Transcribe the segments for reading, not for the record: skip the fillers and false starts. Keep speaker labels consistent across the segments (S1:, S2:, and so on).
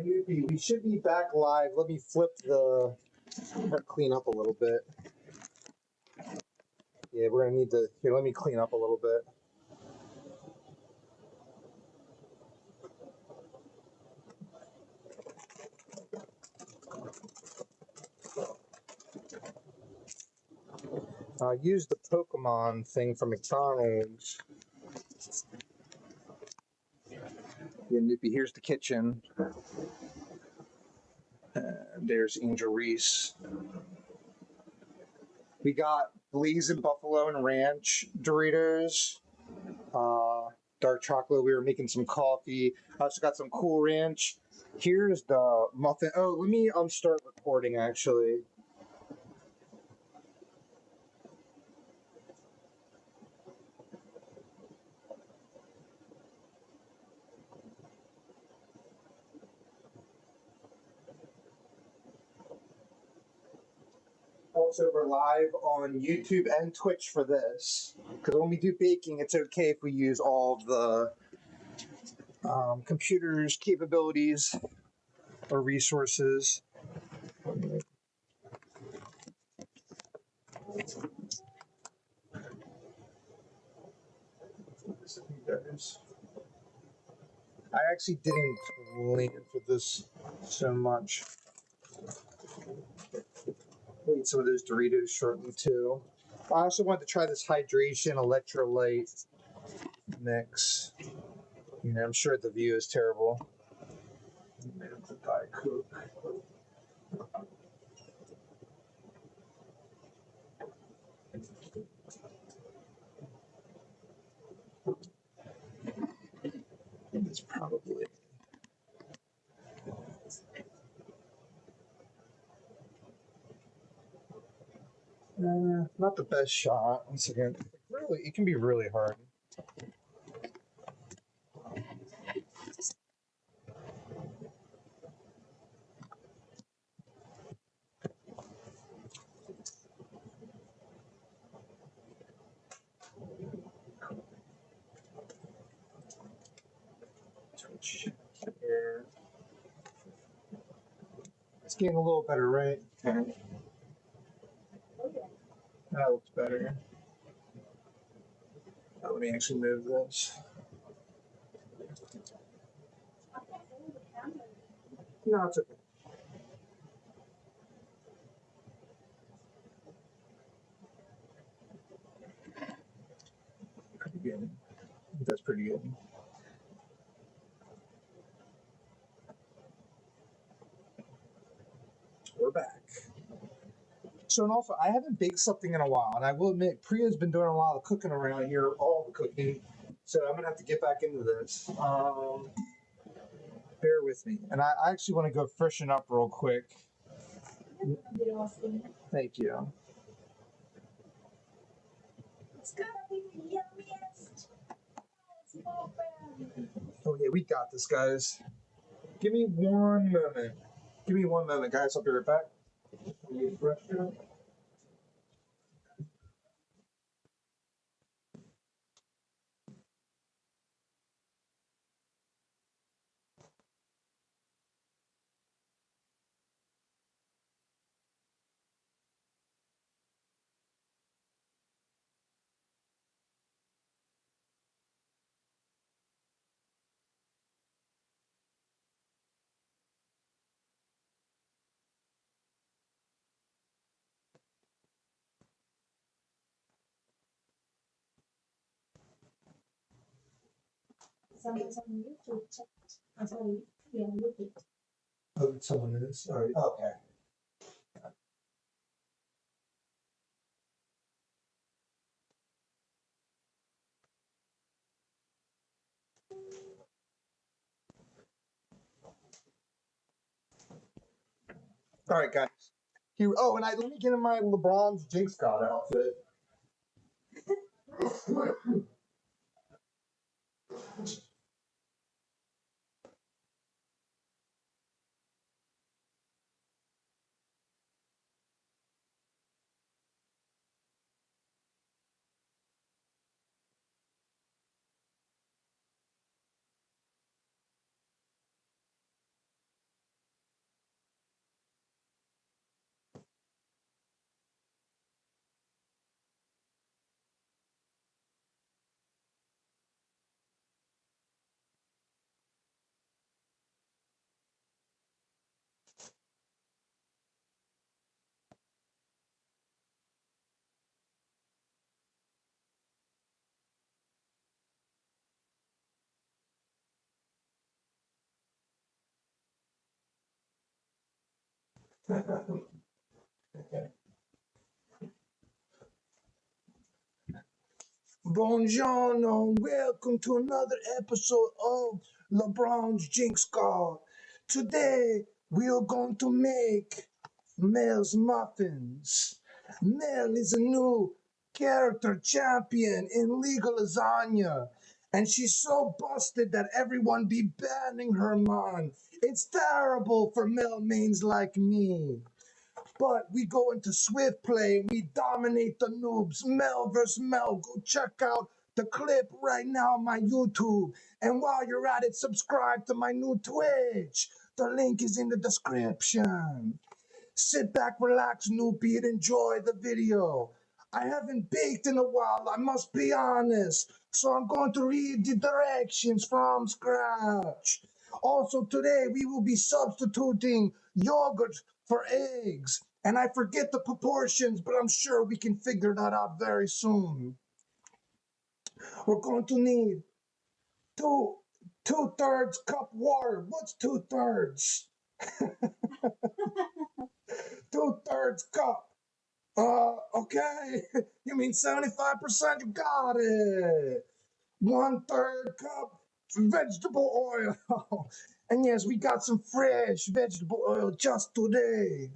S1: right, we should be back live. Let me flip the, clean up a little bit. Yeah, we're gonna need to, here, let me clean up a little bit. Use the Pokemon thing from McDonald's. Yeah, Noopy, here's the kitchen. There's Angel Reese. We got Blazing Buffalo and Ranch Doritos. Dark chocolate. We were making some coffee. I also got some Cool Ranch. Here's the muffin. Oh, let me start recording actually. Also, we're live on YouTube and Twitch for this. Because when we do baking, it's okay if we use all of the computer's capabilities or resources. I actually didn't plan for this so much. I'll eat some of those Doritos shortly too. I also wanted to try this hydration electrolyte mix. You know, I'm sure the view is terrible. Diet Coke. It's probably. Not the best shot. Once again, really, it can be really hard. Here. It's getting a little better, right? Okay. That looks better. Now let me actually move this. No, it's okay. Pretty good. That's pretty good. We're back. So, and also, I haven't baked something in a while, and I will admit, Priya's been doing a lot of cooking around here, all the cooking. So I'm gonna have to get back into this. Bear with me, and I actually want to go freshen up real quick. Thank you. It's gonna be the yummiest. Oh yeah, we got this, guys. Give me one moment. Give me one moment, guys. I'll be right back.
S2: Someone's on YouTube chat. I'm sorry, yeah, YouTube.
S1: Oh, someone is. All right. Okay. All right, guys. Here. Oh, and let me get in my LeBron's Jinx God outfit. Buongiorno, welcome to another episode of LeBron's Jinx God. Today we are going to make Mel's Muffins. Mel is a new character champion in Legal Lasagna, and she's so busted that everyone be banning her, man. It's terrible for Mel mains like me. But we go into swift play. We dominate the noobs. Mel versus Mel. Go check out the clip right now on my YouTube. And while you're at it, subscribe to my new Twitch. The link is in the description. Sit back, relax, newbie, and enjoy the video. I haven't baked in a while, I must be honest. So I'm going to read the directions from scratch. Also, today we will be substituting yogurt for eggs. And I forget the proportions, but I'm sure we can figure that out very soon. We're going to need two-thirds cup water. What's two-thirds? Two-thirds cup. Okay. You mean 75%? You got it. 1/3 cup vegetable oil. And yes, we got some fresh vegetable oil just today.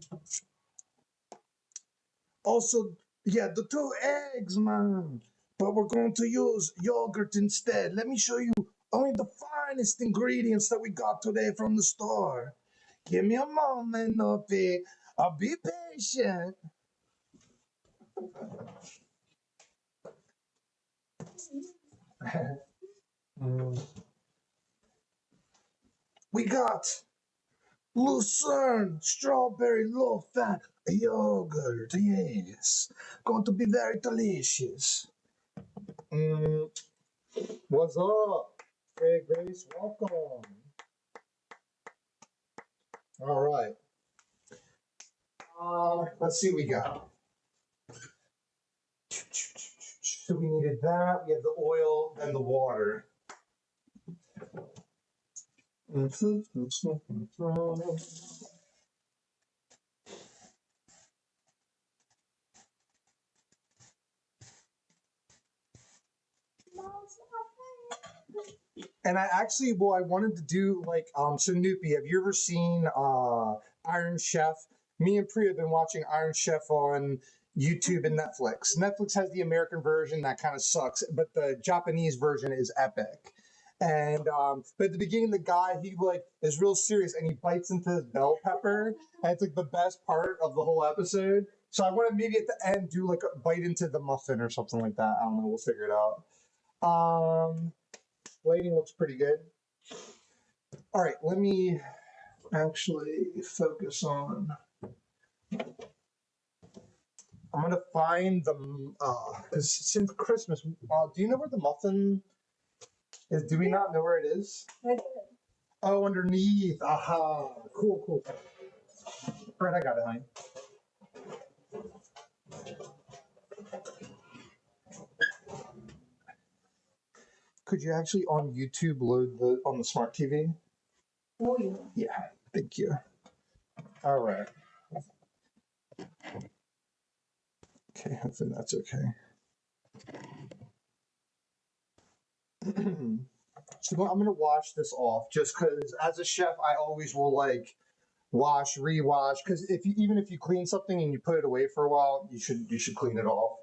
S1: Also, yeah, the 2 eggs, man. But we're going to use yogurt instead. Let me show you only the finest ingredients that we got today from the store. Give me a moment, Nuppy. I'll be patient. We got Lucerne strawberry low fat yogurt. Yes, going to be very delicious. Mm, what's up? Hey, Grace, welcome. All right. Let's see what we got. So we needed that. We have the oil and the water. And I actually, well, I wanted to do like, so Noopy, have you ever seen Iron Chef? Me and Priya have been watching Iron Chef on YouTube and Netflix. Netflix has the American version that kind of sucks, but the Japanese version is epic. And but at the beginning, the guy he like is real serious and he bites into his bell pepper, and it's like the best part of the whole episode. So I want to maybe at the end do like a bite into the muffin or something like that. I don't know. We'll figure it out. Lighting looks pretty good. All right, let me actually focus on. I'm gonna find the because since Christmas. Do you know where the muffin is? Do we not know where it is? Oh, underneath. Aha. Cool, cool. All right, I got it, honey. Could you actually on YouTube load the on the smart TV?
S2: Oh, yeah.
S1: Yeah, thank you. All right. Okay, hopefully that's okay. So I'm gonna wash this off just because as a chef I always will like wash, rewash because if you even if you clean something and you put it away for a while, you should clean it off.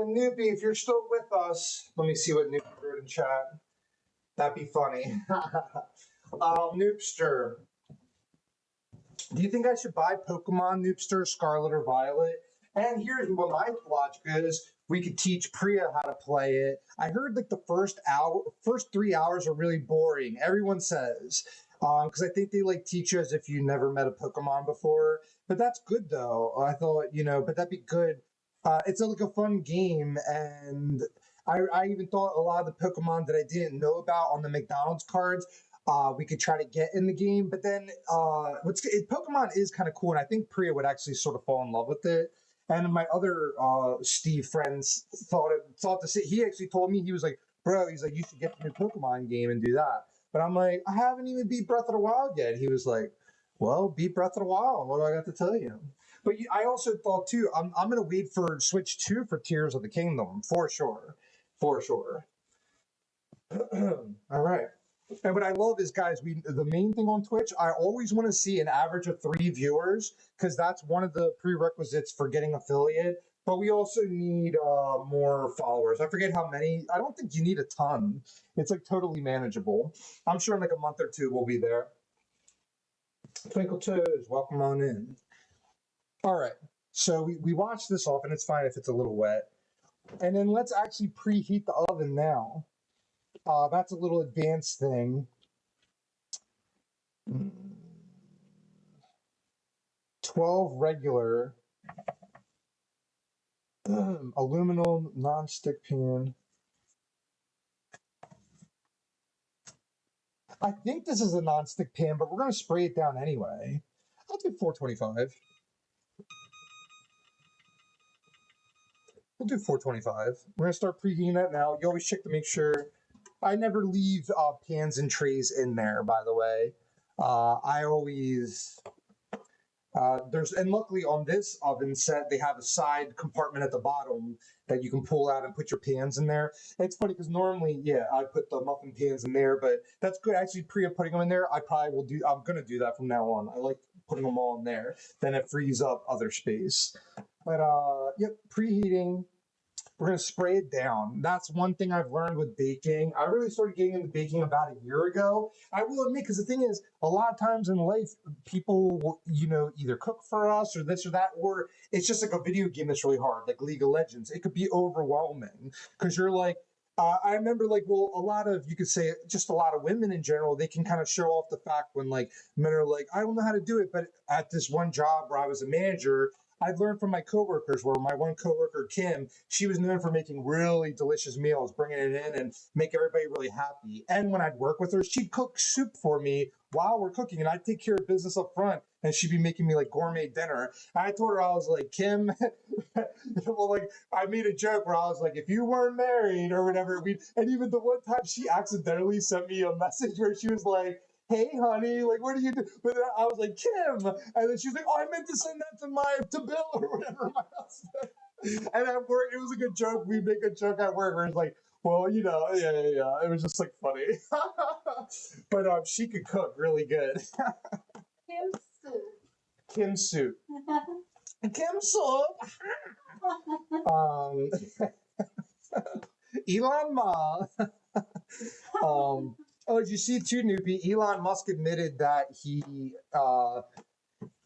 S1: and Noopy, if you're still with us, let me see what Noopy wrote in chat. That'd be funny. Noopster, do you think I should buy Pokemon Noopster, Scarlet or Violet? And here's what my logic is. We could teach Priya how to play it. I heard like the first 3 hours are really boring. Everyone says. Because I think they like teach you as if you never met a Pokemon before. But that's good though. I thought, but that'd be good. It's like a fun game, and I even thought a lot of the Pokemon that I didn't know about on the McDonald's cards, we could try to get in the game. But then Pokemon is kind of cool, and I think Priya would actually sort of fall in love with it. And my other Steve friends thought to say, he actually told me, he was like, bro, he's like, you should get the new Pokemon game and do that. But I'm like, I haven't even beat Breath of the Wild yet. He was like, well, beat Breath of the Wild. What do I got to tell you? But I also thought too, I'm going to wait for Switch 2 for Tears of the Kingdom, for sure. For sure. All right. And what I love is, guys, the main thing on Twitch, I always want to see an average of 3 viewers, because that's one of the prerequisites for getting affiliate. But we also need more followers. I forget how many. I don't think you need a ton. It's like totally manageable. I'm sure in like a month or two we'll be there. Twinkle Toes, welcome on in. All right. So we wash this off, and it's fine if it's a little wet. And then let's actually preheat the oven now. That's a little advanced thing. 12 regular. Aluminum non-stick pan. I think this is a non-stick pan, but we're going to spray it down anyway. I'll do 425. We'll do 425. We're going to start preheating that now. You always check to make sure. I never leave pans and trays in there, by the way. I always... and luckily on this oven set, they have a side compartment at the bottom that you can pull out and put your pans in there. And it's funny because normally, I put the muffin pans in there, but that's good. Actually, Priya putting them in there, I'm going to do that from now on. I like putting them all in there. Then it frees up other space. But, preheating. We're going to spray it down. That's one thing I've learned with baking. I really started getting into baking about a year ago. I will admit, because the thing is, a lot of times in life, people will, either cook for us or this or that, or it's just like a video game that's really hard, like League of Legends. It could be overwhelming because you're like, I remember you could say just a lot of women in general, they can kind of show off the fact when like men are like, I don't know how to do it. But at this one job where I was a manager, I've learned from my coworkers, where my one coworker, Kim, she was known for making really delicious meals, bringing it in and make everybody really happy. And when I'd work with her, she'd cook soup for me while we're cooking, and I'd take care of business up front, and she'd be making me like gourmet dinner. And I told her, I was like, Kim, I made a joke where I was like, if you weren't married or whatever, and even the one time she accidentally sent me a message where she was like, hey, honey, like, what do you do? But then I was like, Kim. And then she's like, oh, I meant to send that to Bill or whatever, my husband. And at work, it was a good joke. We make a joke at work where it's like, well, yeah. It was just like funny. But she could cook really good. Kim soup. Kim soup. Elon Musk. Oh, did you see too, Noopy? Elon Musk admitted that he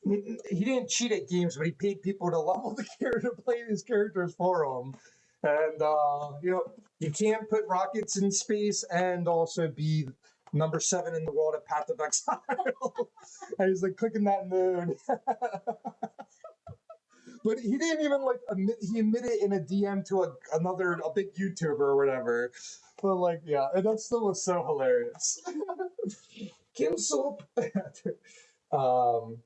S1: didn't cheat at games, but he paid people to level the character, play his characters for him. And you can't put rockets in space and also be number 7 in the world at Path of Exile. And he's like clicking that moon. But he didn't even he admitted in a DM to a big YouTuber or whatever. But and that still was so hilarious. Kim Soup. All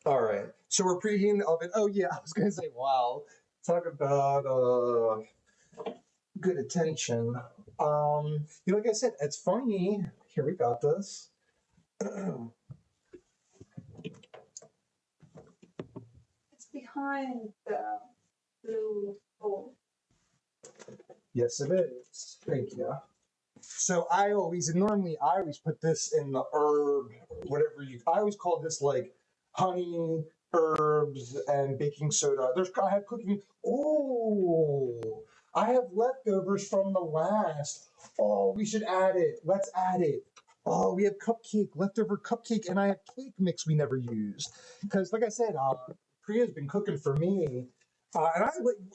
S1: right. So we're preheating the oven. Oh yeah, I was gonna say, wow. Talk about good attention. Like I said, it's funny. Here, we got this.
S2: Behind the blue bowl.
S1: Yes, it is. Thank you. So I always put this in the herb, I always call this like honey, herbs and baking soda. I have cooking. Oh, I have leftovers from the last. Oh, we should add it. Let's add it. Oh, we have leftover cupcake, and I have cake mix we never used. Because, like I said, Priya's been cooking for me. And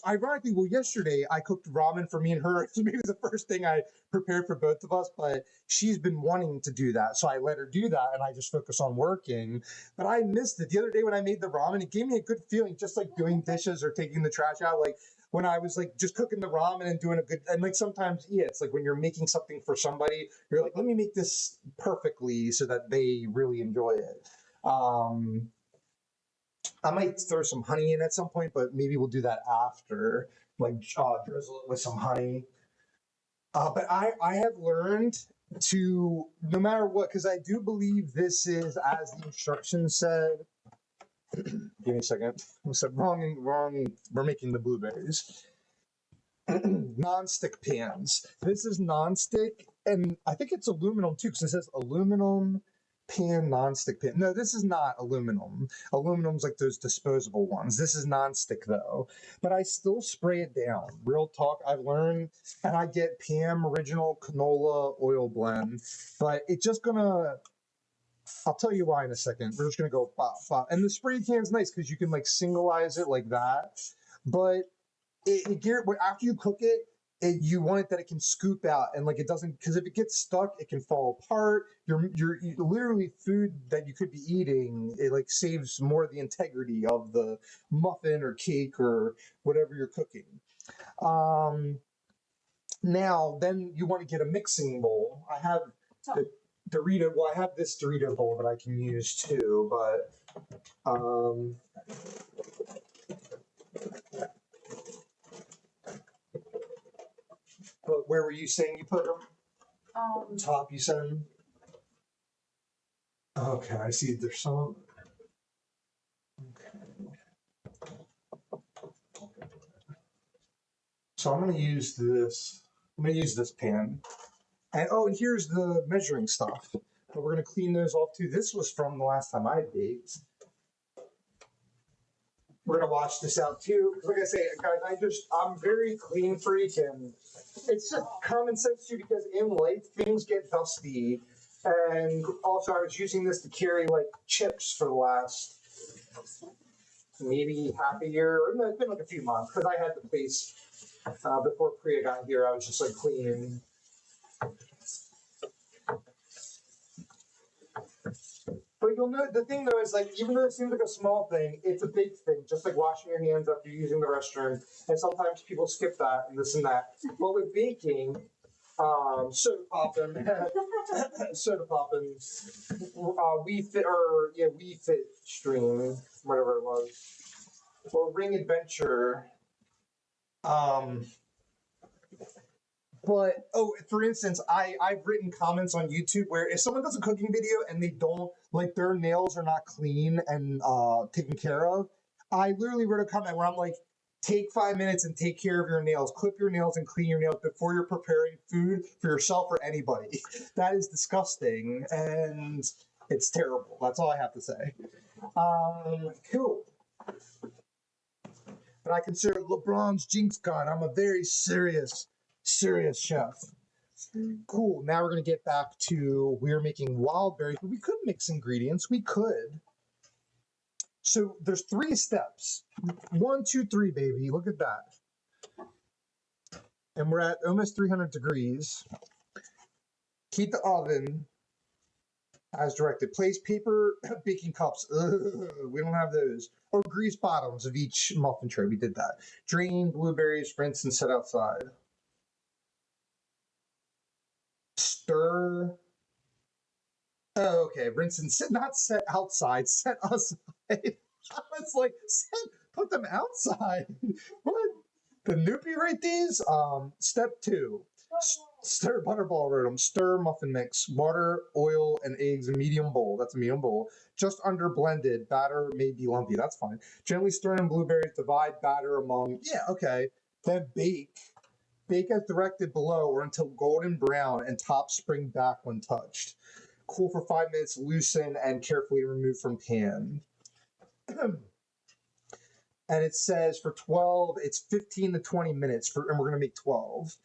S1: ironically, well, yesterday I cooked ramen for me and her. So maybe it was the first thing I prepared for both of us, but she's been wanting to do that. So I let her do that, and I just focus on working. But I missed it. The other day when I made the ramen, it gave me a good feeling, just like doing dishes or taking the trash out. Like when I was like just cooking the ramen and doing a good, and like sometimes, yeah, it's like when you're making something for somebody, you're like, let me make this perfectly so that they really enjoy it. I might throw some honey in at some point, but maybe we'll do that after, like drizzle it with some honey. But I have learned to, no matter what, because I do believe this is, as the instructions said. Give me a second. I said wrong. We're making the blueberries. Non-stick pans. This is non-stick, and I think it's aluminum too, because it says aluminum pan, non-stick pan. No, this is not aluminum. Aluminum's like those disposable ones. This is non-stick though. But I still spray it down. Real talk, I've learned, and I get Pam Original Canola Oil Blend, but it's just gonna, I'll tell you why in a second. We're just gonna go pop, pop. And the spray can's nice because you can like singleize it like that. But after you cook it, you want it that it can scoop out and like it doesn't, because if it gets stuck, it can fall apart. You're literally food that you could be eating. It like saves more of the integrity of the muffin or cake or whatever you're cooking. Now, then you want to get a mixing bowl. I have the Dorito. Well, I have this Dorito bowl that I can use too, but but where were you saying you put them? Top, you said? Okay, I see. There's some. Okay. So I'm going to use this. I'm going to use this pan. And here's the measuring stuff. But we're going to clean those off too. This was from the last time I baked. We're going to wash this out too. Like I say, guys, I'm very clean freak, and it's just common sense too, because in life things get dusty. And also I was using this to carry like chips for the last maybe half a year. It's been like a few months because I had the place before Priya got here. I was just like cleaning. But you'll know the thing though is like, even though it seems like a small thing, it's a big thing. Just like washing your hands after using the restroom, and sometimes people skip that and this and that. But with baking, soda popping, we fit stream, whatever it was, or Ring Adventure. But for instance, I've written comments on YouTube where if someone does a cooking video and they don't, like, their nails are not clean and taken care of, I literally wrote a comment where I'm like, take 5 minutes and take care of your nails. Clip your nails and clean your nails before you're preparing food for yourself or anybody. That is disgusting and it's terrible. That's all I have to say. Cool. But I consider LeBron's jinx gone. I'm a very serious chef. Cool. Now we're going to get back to, we're making wild berries, but we could mix ingredients. We could. So there's 3 steps. 1, 2, 3, baby. Look at that. And we're at almost 300 degrees. Heat the oven as directed. Place paper baking cups. Ugh, we don't have those. Or grease bottoms of each muffin tray. We did that. Drain blueberries, rinse, and set outside. Stir. Oh, okay. Rinse and set, not set outside, set aside. It's like, put them outside. What? The Noopy write these? Step 2. Stir butterball wrote them. Stir muffin mix. Water, oil, and eggs in medium bowl. That's a medium bowl. Just under blended. Batter may be lumpy. That's fine. Gently stir in blueberries. Divide batter among. Yeah, okay. Then bake. Bake as directed below or until golden brown and top spring back when touched. Cool for 5 minutes, loosen, and carefully remove from pan. and it says for 12, it's 15 to 20 minutes for, and we're gonna make 12.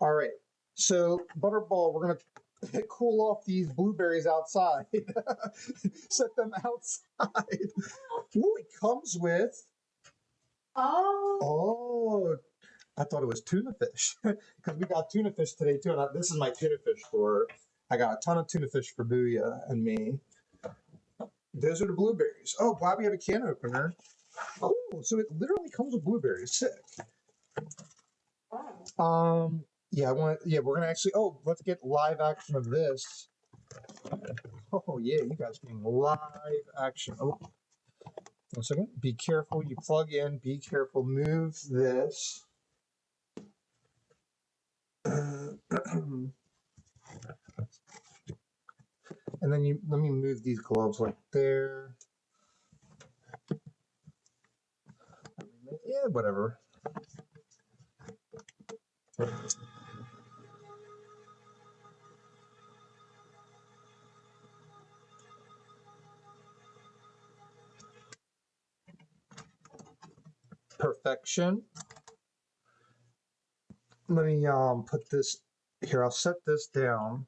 S1: All right. So Butterball, we're gonna cool off these blueberries outside. Set them outside. Ooh, it comes with. Oh, I thought it was tuna fish because we got tuna fish today too. And this is my tuna fish store. I got a ton of tuna fish for Booyah and me. Those are the blueberries. Oh, glad we have a can opener. Cool. So it literally comes with blueberries. Sick. Yeah, we're gonna actually. Oh, let's get live action of this. Oh yeah, you guys getting live action. Oh, 1 second. Be careful. You plug in. Be careful. Move this. And then let me move these gloves like there. Yeah, whatever. Perfection. Let me put this here. I'll set this down.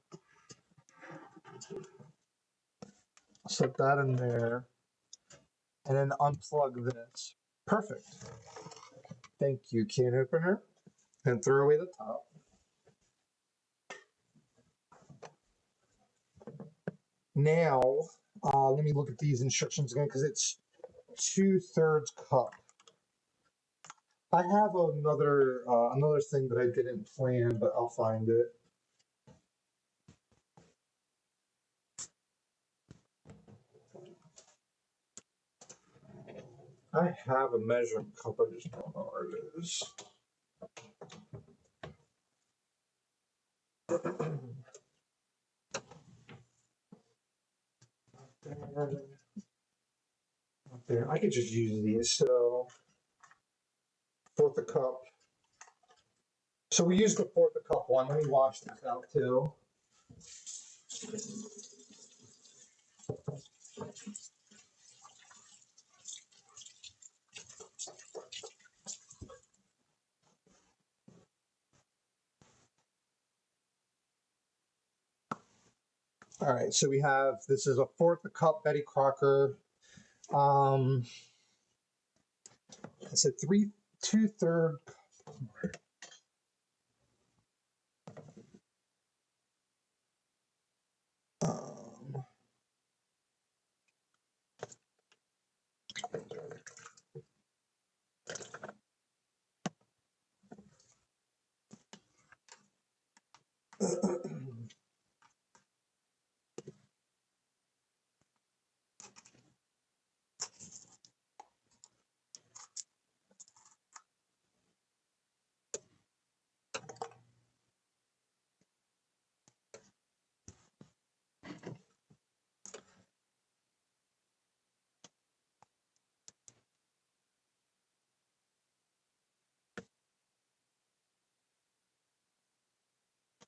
S1: Set that in there. And then unplug this. Perfect. Thank you, can opener. And throw away the top. Now, let me look at these instructions again because it's 2/3 cup. I have another thing that I didn't plan, but I'll find it. I have a measuring cup, I just don't know where it is. There, I could just use these. So, 1/4 a cup. So we used the 1/4 a cup one. Let me wash this out too. All right, so we have, this is a 1/4 a cup Betty Crocker. I said 2/3 cup.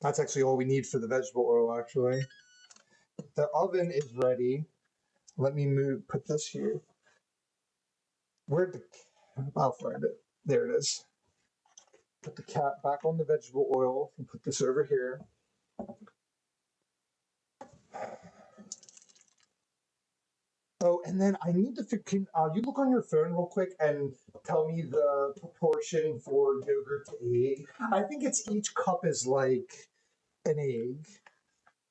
S1: That's actually all we need for the vegetable oil, actually. The oven is ready. Let me put this here. I'll find it. There it is. Put the cap back on the vegetable oil and put this over here. Oh, and then I need to can you look on your phone real quick and tell me the proportion for yogurt to egg? I think it's each cup is like an egg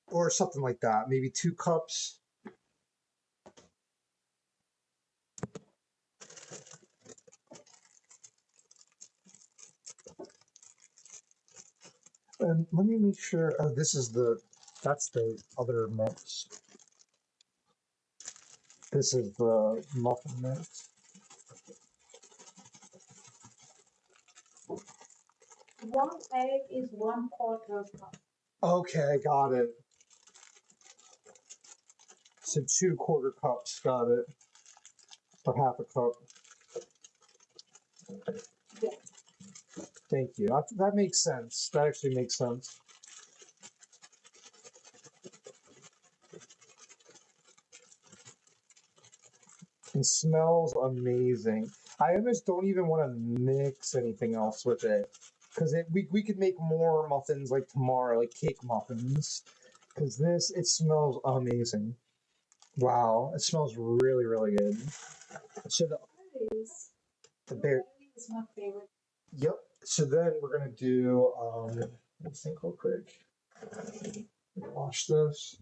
S1: or something like that. Maybe 2 cups. And let me make sure. Oh, that's the other mix. This is the muffin mix.
S2: 1 egg is 1/4 cup.
S1: Okay, got it. So 2 1/4 cups, got it. Or 1/2 a cup.
S2: Yeah.
S1: Thank you. That makes sense. That actually makes sense. and smells amazing. I almost don't even want to mix anything else with it because we could make more muffins like tomorrow, like cake muffins. Because it smells amazing. Wow, it smells really, really good. So the bear.
S2: Is my favorite.
S1: Yep. So then we're gonna do let's think real quick. Wash this.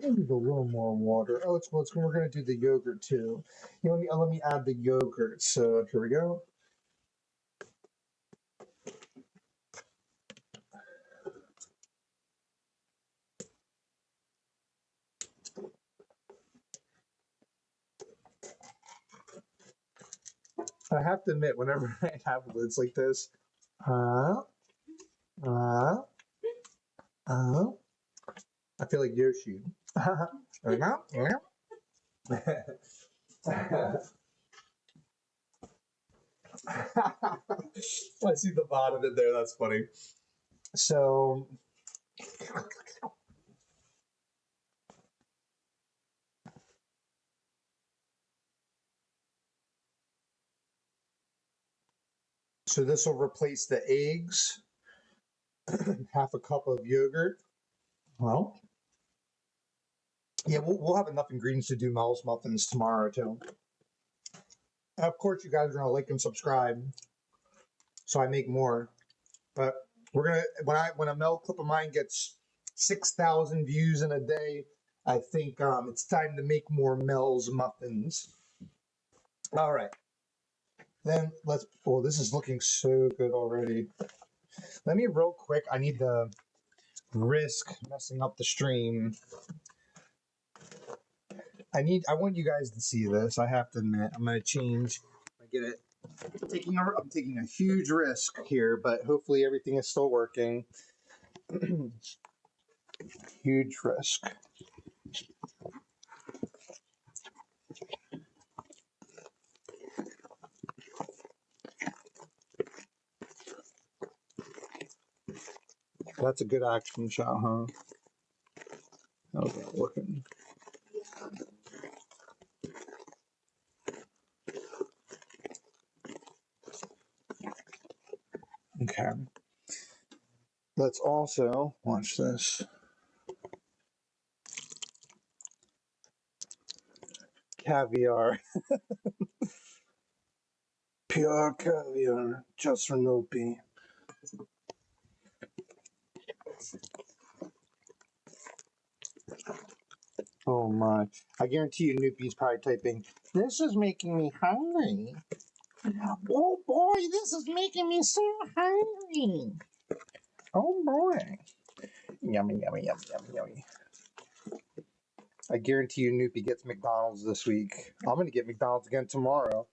S1: I need a little more water. Oh, we're gonna do the yogurt too. Let me add the yogurt. So here we go. I have to admit, whenever I have lids like this, uh, uh, I feel like Yoshi. I see the bottom of it there. That's funny. So this will replace the eggs, half a cup of yogurt. Well, yeah, we'll have enough ingredients to do Mel's muffins tomorrow too. And of course, you guys are gonna like and subscribe, so I make more. But we're gonna when a Mel clip of mine gets 6,000 views in a day, I think it's time to make more Mel's muffins. All right. Then let's. Oh, this is looking so good already. Let me real quick. I need to risk messing up the stream. I want you guys to see this. I have to admit, I'm gonna change. I get it. I'm taking a huge risk here, but hopefully everything is still working. Huge risk. That's a good action shot, huh? How's that looking? Okay. Let's also watch this. Caviar. Pure caviar, just for Nopi. Oh my. I guarantee you Noopy's probably typing, this is making me hungry. Oh boy, this is making me so hungry. Oh boy. Yummy, yummy, yummy, yummy, yummy. I guarantee you Noopy gets McDonald's this week. I'm gonna get McDonald's again tomorrow.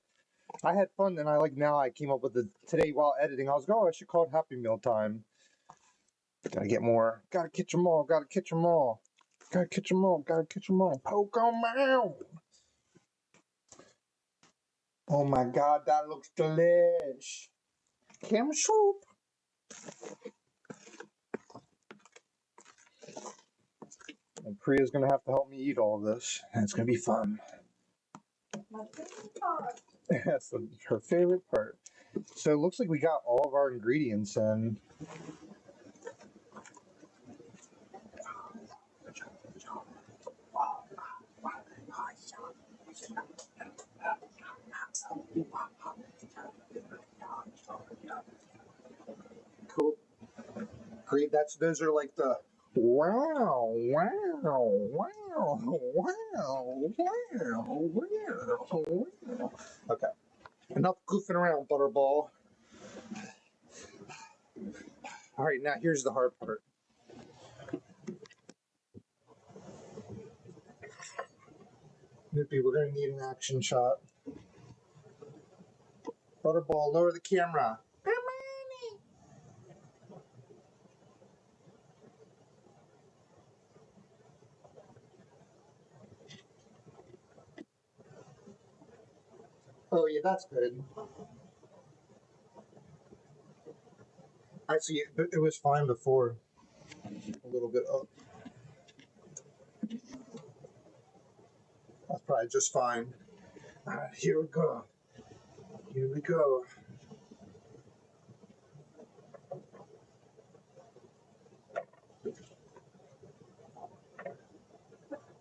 S1: I had fun and I came up with today while editing. I was like, oh, I should call it Happy Meal time. Gotta get more. Gotta catch them all. Gotta catch them all. Gotta catch them all. Gotta catch them all. Poke 'em out. Oh my god, that looks delish. Cam soup. And Priya's gonna have to help me eat all of this. And it's gonna be fun.
S2: My favorite part.
S1: That's her favorite part. So it looks like we got all of our ingredients in. Cool. Great. Those are like the wow, wow, wow, wow, wow. Okay. Enough goofing around, Butterball. All right, now here's the hard part. Nippy, we're gonna need an action shot. Butterball, lower the camera. Oh yeah, that's good. I see. It was fine before. A little bit up. That's probably just fine. All right, here we go. Here we go.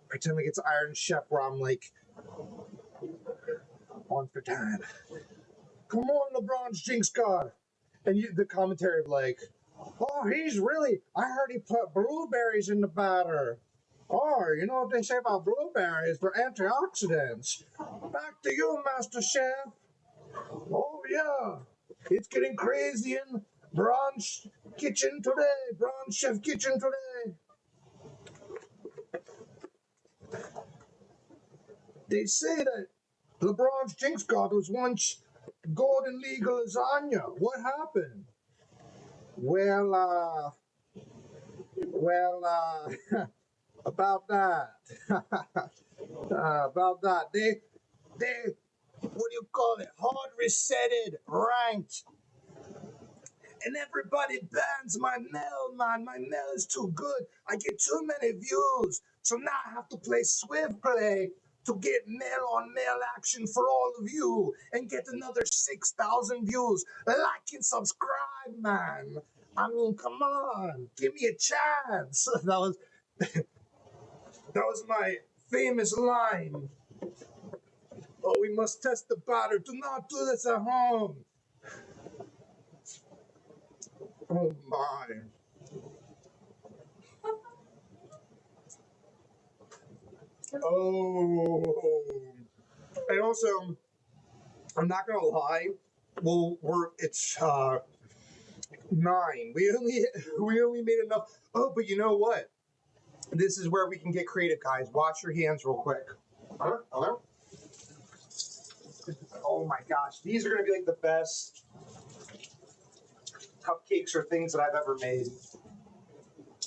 S1: Pretend like it's Iron Chef where I'm like on for time. Come on, LeBron's Jinx God. And the commentary like, oh, he's really, I heard he put blueberries in the batter. Oh, you know what they say about blueberries? They're antioxidants. Back to you, Master Chef. Oh, yeah. It's getting crazy in Bronze Kitchen today. Bronze Chef Kitchen today. They say that LeBron's Jinx God was once Golden League lasagna. What happened? Well, about that. About that. They, what do you call it? Hard resetted, ranked. And everybody bans my Mel, man. My Mel is too good. I get too many views. So now I have to play Swift Play to get mail on mail action for all of you and get another 6,000 views. Like and subscribe, man. I mean, come on. Give me a chance. That was my famous line. Oh, we must test the batter. Do not do this at home. Oh my. Oh. And also, I'm not gonna lie. Well, it's 9. We only made enough. Oh, but you know what? This is where we can get creative, guys. Wash your hands real quick. Hello? Oh my gosh, these are gonna be like the best cupcakes or things that I've ever made.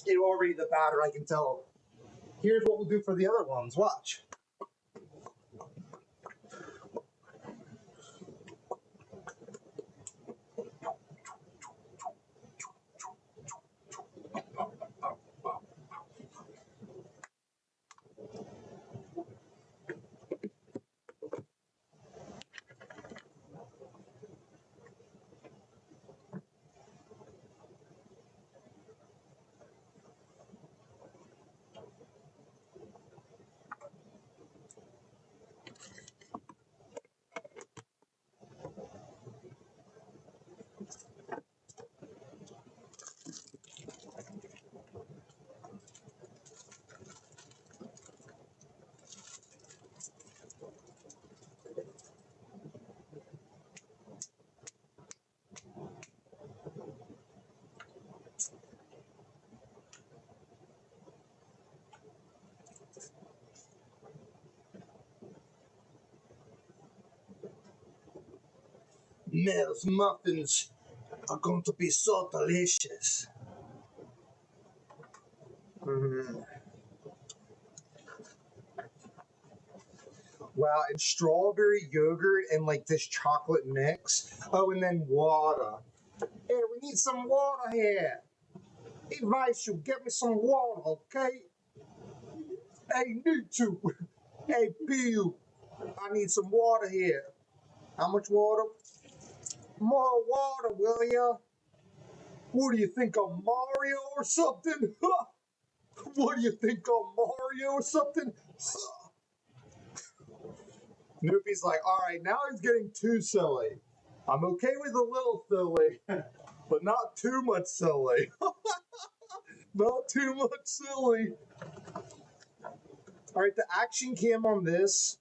S1: It already the batter, I can tell. Here's what we'll do for the other ones. Watch. Mel's muffins are going to be so delicious. Mm. Wow, and strawberry yogurt and like this chocolate mix. Oh, and then water. Hey, we need some water here. Hey, Vice, you get me some water, okay? Hey, need to. Hey, Pew, I need some water here. How much water? More water, will ya? What do you think of Mario or something? What do you think of Mario or something? Snoopy's like, all right, now he's getting too silly. I'm okay with a little silly, but not too much silly. Not too much silly. All right, the action cam on this.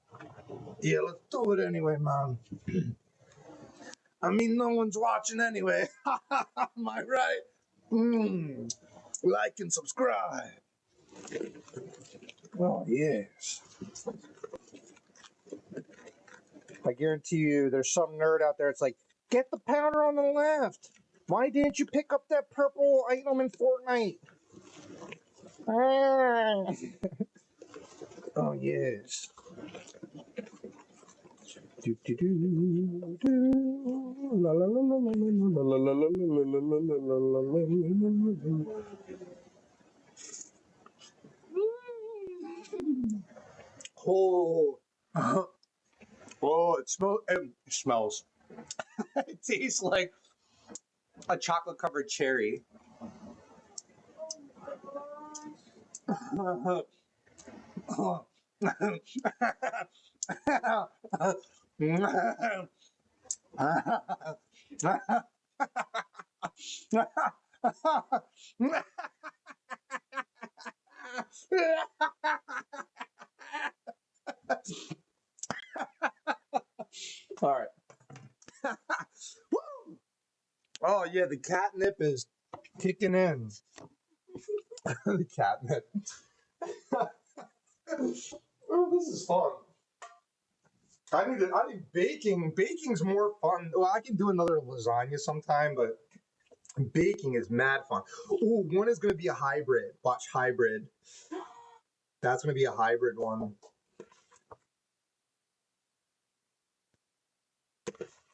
S1: Yeah, let's do it anyway, man. I mean, no one's watching anyway. Am I right? Like and subscribe. Oh, yes. I guarantee you there's some nerd out there. It's like, get the powder on the left. Why didn't you pick up that purple item in Fortnite? Ah. Oh, yes. Do, do, do, do. La, la, la, la, la, la, la, la, la, la, la, la, la, la, la. Oh, oh, it smells. It tastes like a chocolate covered cherry. All right. Woo! Oh yeah, the catnip is kicking in. The catnip. Oh, this is fun. I need baking. Baking's more fun. Well, I can do another lasagna sometime, but baking is mad fun. Oh, one is gonna be a hybrid. Watch hybrid. That's gonna be a hybrid one.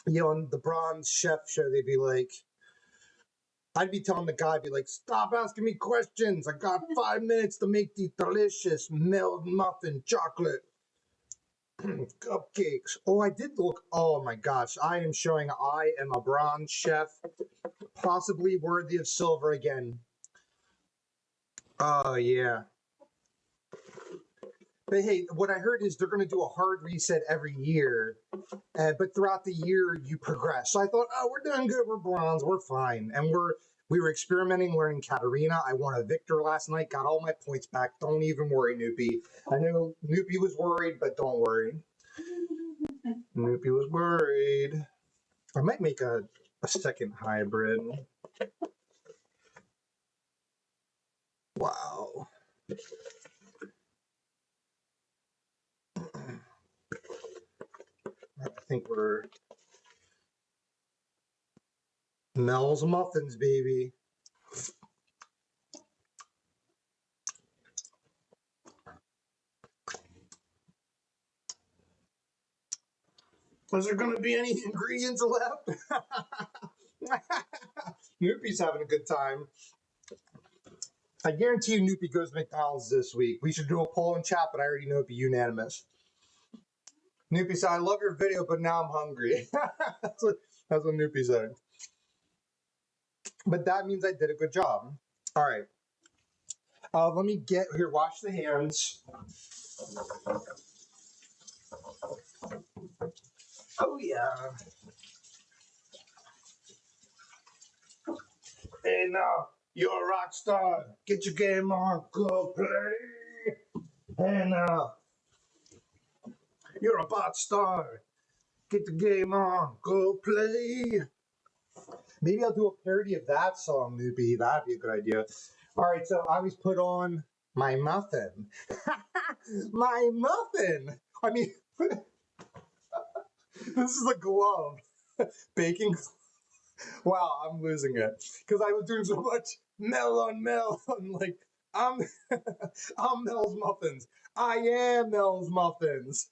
S1: You know, on the Bronze Chef show, they'd be like, I'd be telling the guy, I'd be like, stop asking me questions. I got 5 minutes to make these delicious Mel'S muffin chocolate cupcakes. Oh, I did look. Oh my gosh, I am showing I am a bronze chef, possibly worthy of silver again. Oh yeah. But hey, what I heard is they're going to do a hard reset every year, but throughout the year you progress. So I thought, oh, we're doing good. We're bronze. We're fine, and we were experimenting, learning Katarina. I won a victor last night. Got all my points back. Don't even worry, Noopy. I know Noopy was worried, but don't worry. Noopy was worried. I might make a second hybrid. Wow. I think we're Mel's Muffins, baby. Is there going to be any ingredients left? Noopy's having a good time. I guarantee you Noopy goes to McDonald's this week. We should do a poll in chat, but I already know it'd be unanimous. Noopy said, I love your video, but now I'm hungry. that's what Noopy said. But that means I did a good job. All right. Let me get here. Wash the hands. Oh, yeah. Hey, now, you're a rock star. Get your game on. Go play. Hey, now, you're a bot star. Get the game on. Go play. Maybe I'll do a parody of that song, Noopy. That'd be a good idea. All right, so I always put on my muffin. My muffin. I mean, this is a glove. Baking. Wow, I'm losing it because I was doing so much Mel on Mel. I'm like, I'm Mel's Muffins. I am Mel's Muffins.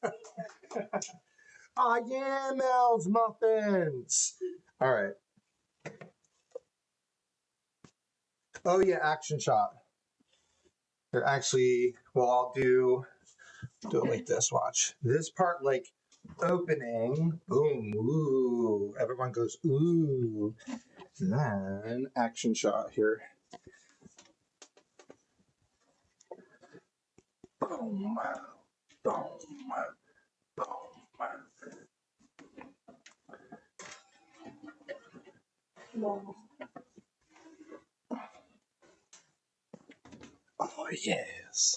S1: I am Mel's Muffins. All right. Oh yeah, action shot. They're actually, well, I'll do it like this. Watch this part, like opening. Boom. Ooh. Everyone goes ooh. Then action shot here. Boom. Boom. Boom.
S2: Wow.
S1: Oh yes.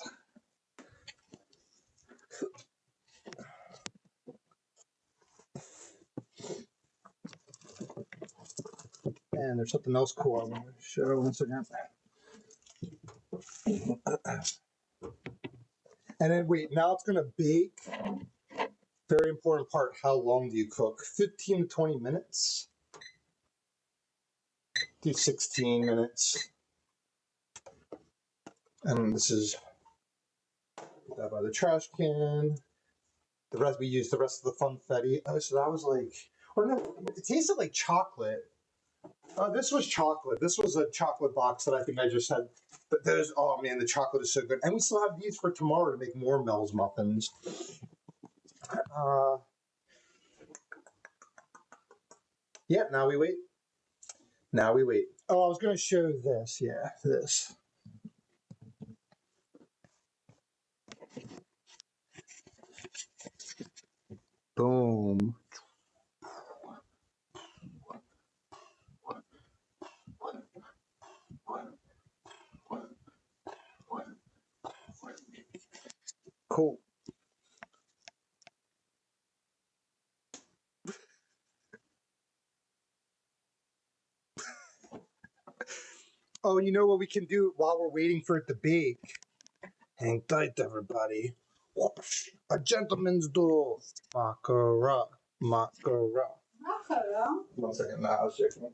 S1: And there's something else cool I want to show once again. And then wait, now it's gonna bake. Very important part, how long do you cook? 15 to 20 minutes. Do 16 minutes. And this is that by the trash can. The rest we used the rest of the funfetti. Oh, so that was like, or no, it tasted like chocolate. Oh, this was chocolate. This was a chocolate box that I think I just had. But those, oh man, the chocolate is so good. And we still have these for tomorrow to make more Mel's muffins. Yeah, now we wait. Now we wait. Oh, I was going to show this. Yeah, this. Boom. Cool. Oh, and you know what we can do while we're waiting for it to bake? Hang tight, everybody. Whoosh. A gentleman's duel. Macara. Macara.
S2: Macaron.
S1: 1 second. Nah, I was checking.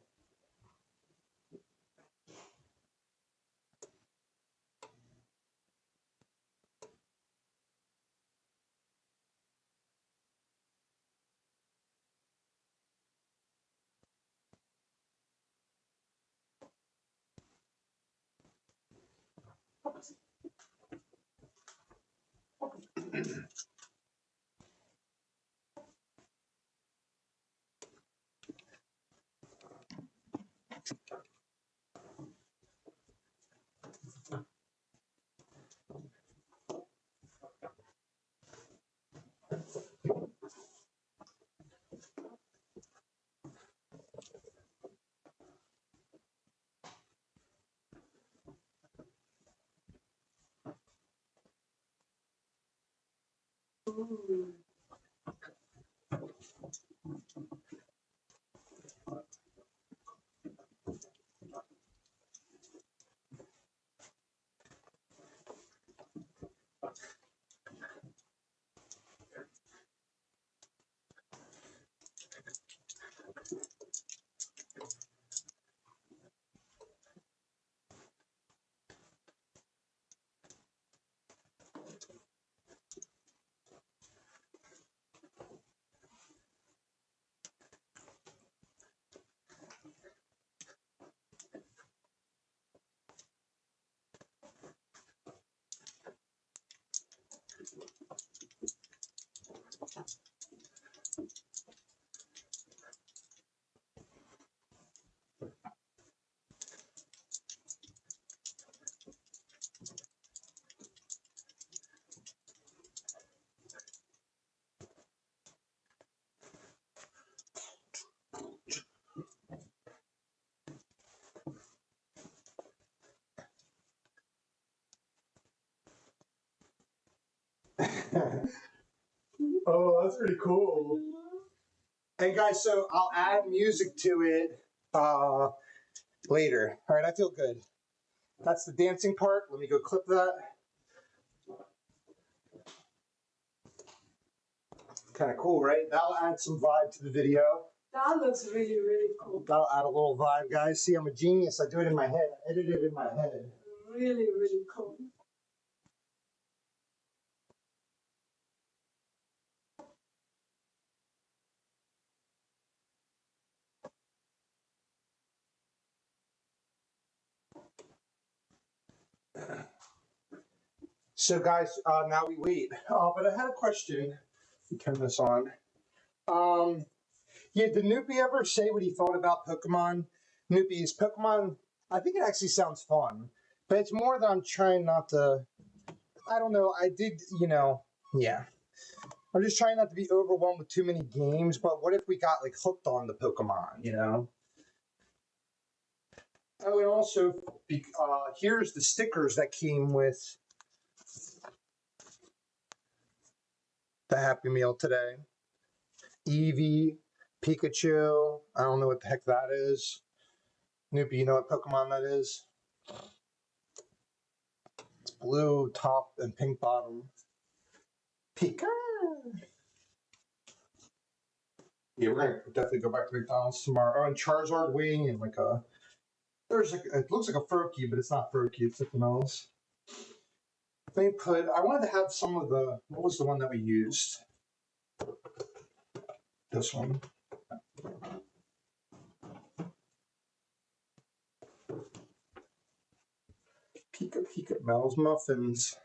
S1: Oh, that's pretty cool. Hey guys, so I'll add music to it later. All right, I feel good. That's the dancing part. Let me go clip that. Kind of cool, right? That'll add some vibe to the video.
S2: That looks really, really cool.
S1: That'll add a little vibe, guys. See, I'm a genius. I do it in my head. I edit it in my head.
S2: Really, really cool.
S1: So, guys, now we wait. But I had a question. Let me turn this on. Yeah, did Noopy ever say what he thought about Pokemon? Noopy's Pokemon, I think it actually sounds fun. But it's more that I'm trying not to, I don't know, I did, yeah. I'm just trying not to be overwhelmed with too many games, but what if we got, like, hooked on the Pokemon? Oh, and also, here's the stickers that came with the Happy Meal today. Eevee, Pikachu, I don't know what the heck that is. Noopy, you know what Pokemon that is? It's blue top and pink bottom. Pika! Yeah, we're gonna definitely go back to McDonald's tomorrow. Oh, and Charizard wing and like a... it looks like a Froakie, but it's not Froakie, it's something else. I wanted to have some of the, what was the one that we used? this one. Peek at Mel's Muffins.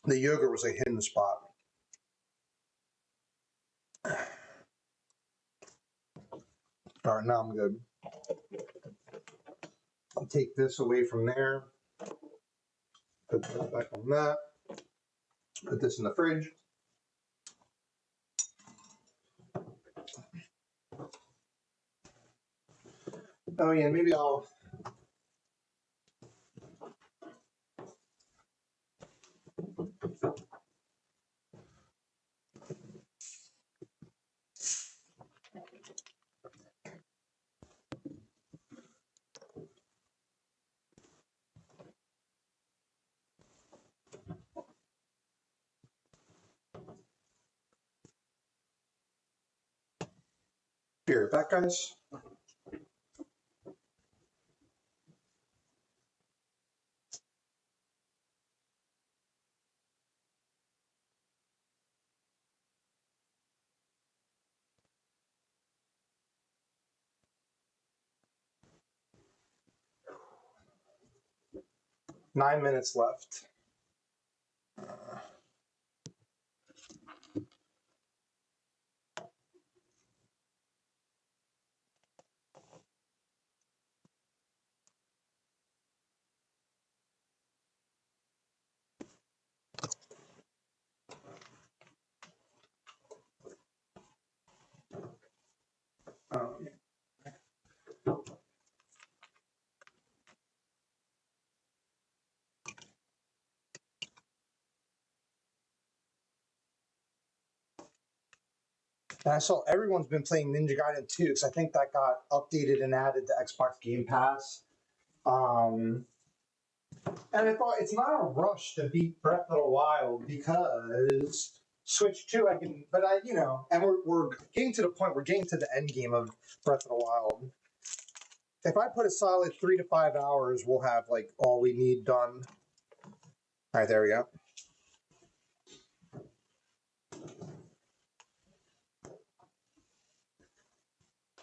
S1: The yogurt was a hidden spot. All right, now I'm good. I'll take this away from there. Put that back on that. Put this in the fridge. Oh yeah, maybe I'll. Be right back, guys. Nine minutes left. And I saw everyone's been playing Ninja Gaiden 2 because I think that got updated and added to Xbox Game Pass. And I thought it's not a rush to beat Breath of the Wild because Switch 2 I can, but and we're getting to the point, we're getting to the end game of Breath of the Wild. If I put a solid 3 to 5 hours, we'll have like all we need done. All right, there we go.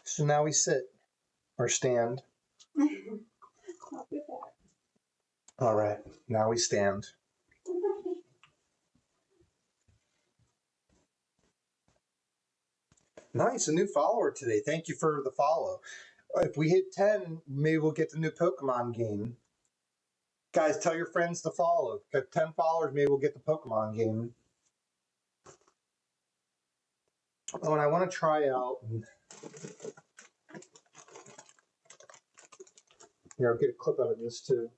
S1: So now we sit or stand. All right, now we stand. Nice, a new follower today. Thank you for the follow. If we hit 10, maybe we'll get the new Pokemon game. Guys, tell your friends to follow. If 10 followers, maybe we'll get the Pokemon game. Oh, and I want to try out. Here, I'll get a clip out of this too.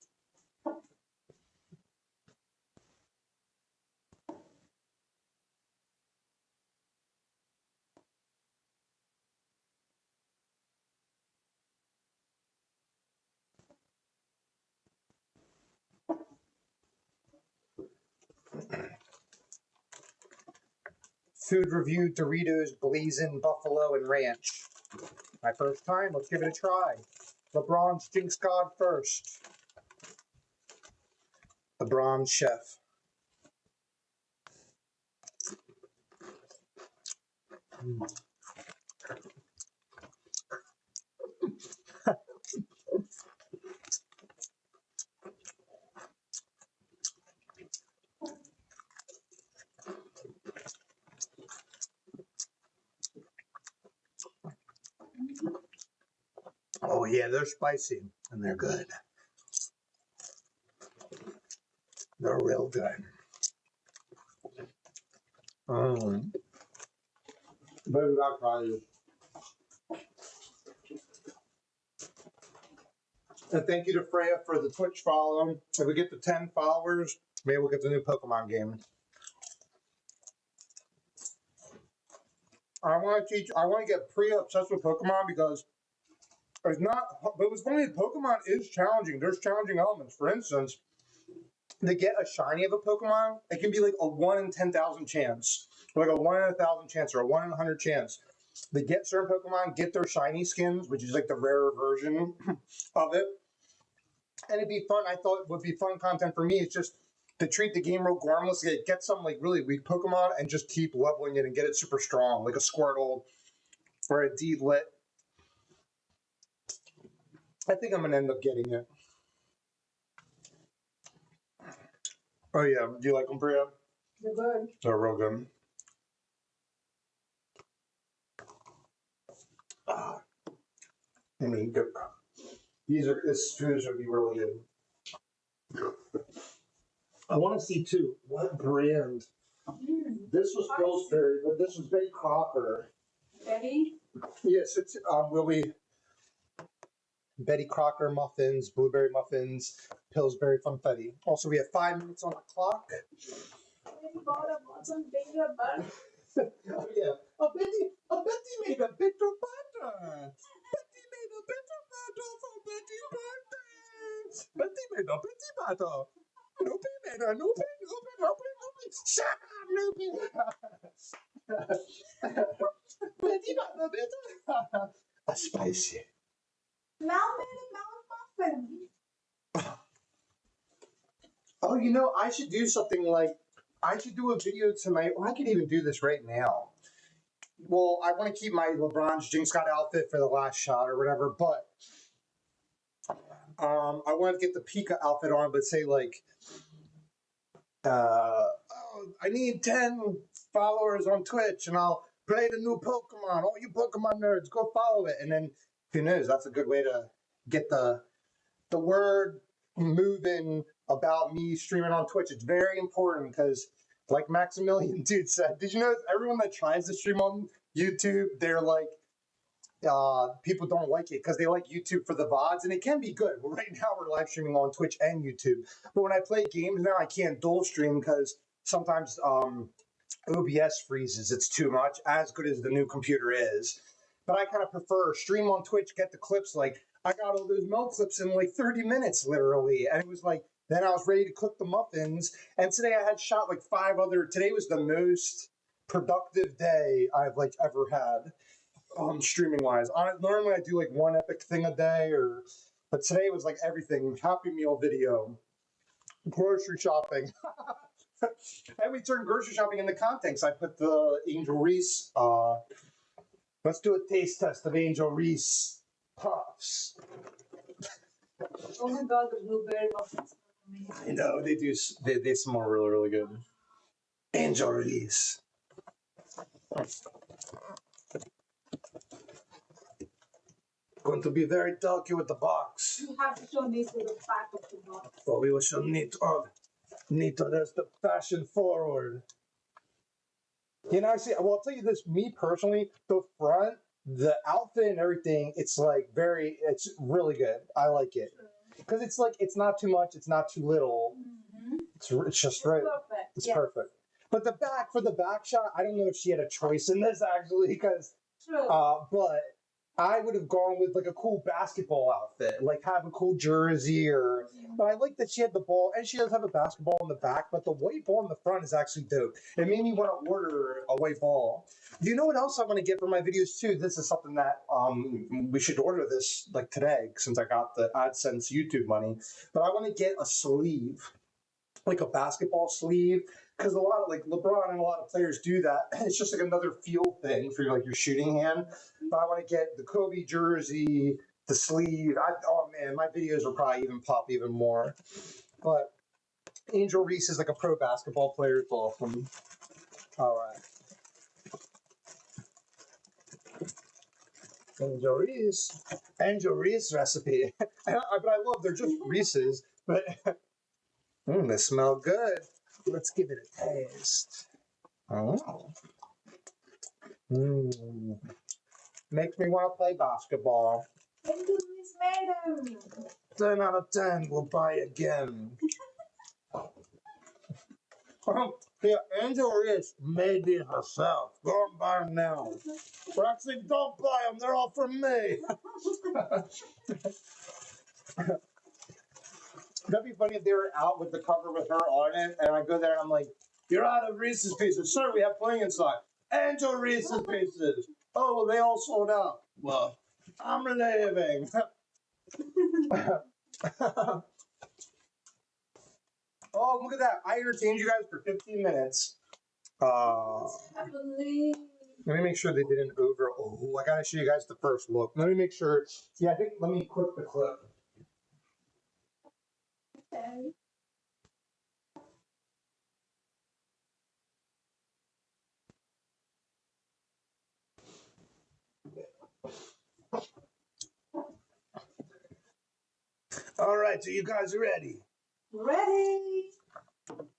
S1: Food review: Doritos, Blazing, Buffalo, and Ranch. My first time. Let's give it a try. LeBron's Jinx God first. LeBron Chef. Oh yeah, they're spicy and they're good. They're real good. But we got prizes. And thank you to Freya for the Twitch follow. If we get to 10 followers, maybe we'll get the new Pokemon game. I want to get pre-obsessed with Pokemon because it's not, but what's funny, Pokemon is challenging. There's challenging elements. For instance, to get a shiny of a Pokemon, it can be like a 1 in 10,000 chance. like a 1 in 1,000 chance or a 1 in 100 chance. They get certain Pokemon, get their shiny skins, which is like the rarer version of it. And it'd be fun. I thought would be fun content for me. It's just to treat the game real harmlessly, get some like really weak Pokemon and just keep leveling it and get it super strong, like a Squirtle or a D-Lit. I think I'm gonna end up getting it. Oh yeah, do you like them, Priya?
S2: They're good.
S1: They're real good. Ah, I mean, good. This food should be really good. I want to see too what brand. This was Pillsbury, but this was Betty Crocker.
S2: Betty?
S1: Yes, it's will be Betty Crocker muffins, blueberry muffins, Pillsbury funfetti. Also, we have 5 minutes on the clock.
S2: Some bigger butter.
S1: Oh yeah, Betty made a bit of butter. Betty made a bit of butter for Betty birthday. Betty made a Betty butter. Noopy made a noopy. Shut up, noopy. Betty butter. A spicy.
S2: Mel made a muffin.
S1: Oh, I should do something like, I should do a video tonight, or I could even do this right now. Well, I want to keep my LeBron's Jinx Scott outfit for the last shot or whatever, but I want to get the Pika outfit on, but say like, I need 10 followers on Twitch, and I'll play the new Pokemon. All you Pokemon nerds, go follow it. And then, who knows, that's a good way to get the word moving about me streaming on Twitch. It's very important because, like Maximilian dude said, did you know everyone that tries to stream on YouTube, they're like, people don't like it because they like YouTube for the VODs, and it can be good. But right now we're live streaming on Twitch and YouTube. But when I play games now, I can't dual stream because sometimes OBS freezes. It's too much, as good as the new computer is. But I kind of prefer stream on Twitch, get the clips. Like, I got all those Mel clips in like 30 minutes, literally. And it was like, then I was ready to cook the muffins. And today I had shot like 5 other, today was the most productive day I've like ever had, streaming wise. Normally I do like 1 epic thing a day, but today was like everything. Happy Meal video, grocery shopping. And we turned grocery shopping into content. So I put the Angel Reese, let's do a taste test of Angel Reese puffs.
S2: Oh my god, the blueberry muffins.
S1: I know, they smell really, really good. Angel Reese. Going to be very delicate with the box.
S2: You have to show these to the back of the box.
S1: But we will show Nito, there's the fashion forward. I see, well, I'll tell you this, me personally, the front, the outfit and everything, it's really good. I like it. Because it's like, it's not too much, it's not too little. Mm-hmm. It's just right.
S2: Perfect.
S1: It's perfect. But for the back shot, I don't know if she had a choice in this actually, because, but I would have gone with like a cool basketball outfit, like have a cool jersey but I like that she had the ball, and she does have a basketball in the back, but the white ball in the front is actually dope. It made me want to order a white ball. Do you know what else I want to get for my videos too? This is something that we should order this like today, since I got the AdSense YouTube money. But I want to get a sleeve, like a basketball sleeve, because a lot of like LeBron and a lot of players do that. It's just like another feel thing for your shooting hand. But I want to get the Kobe jersey, the sleeve. Oh man, my videos will probably even pop even more. But Angel Reese is like a pro basketball player. It's awesome. All right. Angel Reese recipe. But I love, they're just Reese's, but they smell good. Let's give it a taste. Oh. Makes me want to play basketball.
S2: Angel Reese made them.
S1: 10 out of 10, we'll buy again. Yeah, Angel Reese made these herself. Go and buy them now. But actually, don't buy them. They're all from me. That'd be funny if they were out with the cover with her on it, and I go there and I'm like,
S3: You're out of Reese's Pieces. Sir, we have plenty inside. And your Reese's Pieces. Oh, well, they all sold out. Well, I'm leaving. Oh, look at that. I entertained you guys for 15 minutes. Let me make sure they didn't over. Oh, I gotta show you guys the first look. Let me make sure. Yeah, I think. Let me clip the clip.
S2: Okay.
S3: All right, so you guys are ready.
S2: Ready?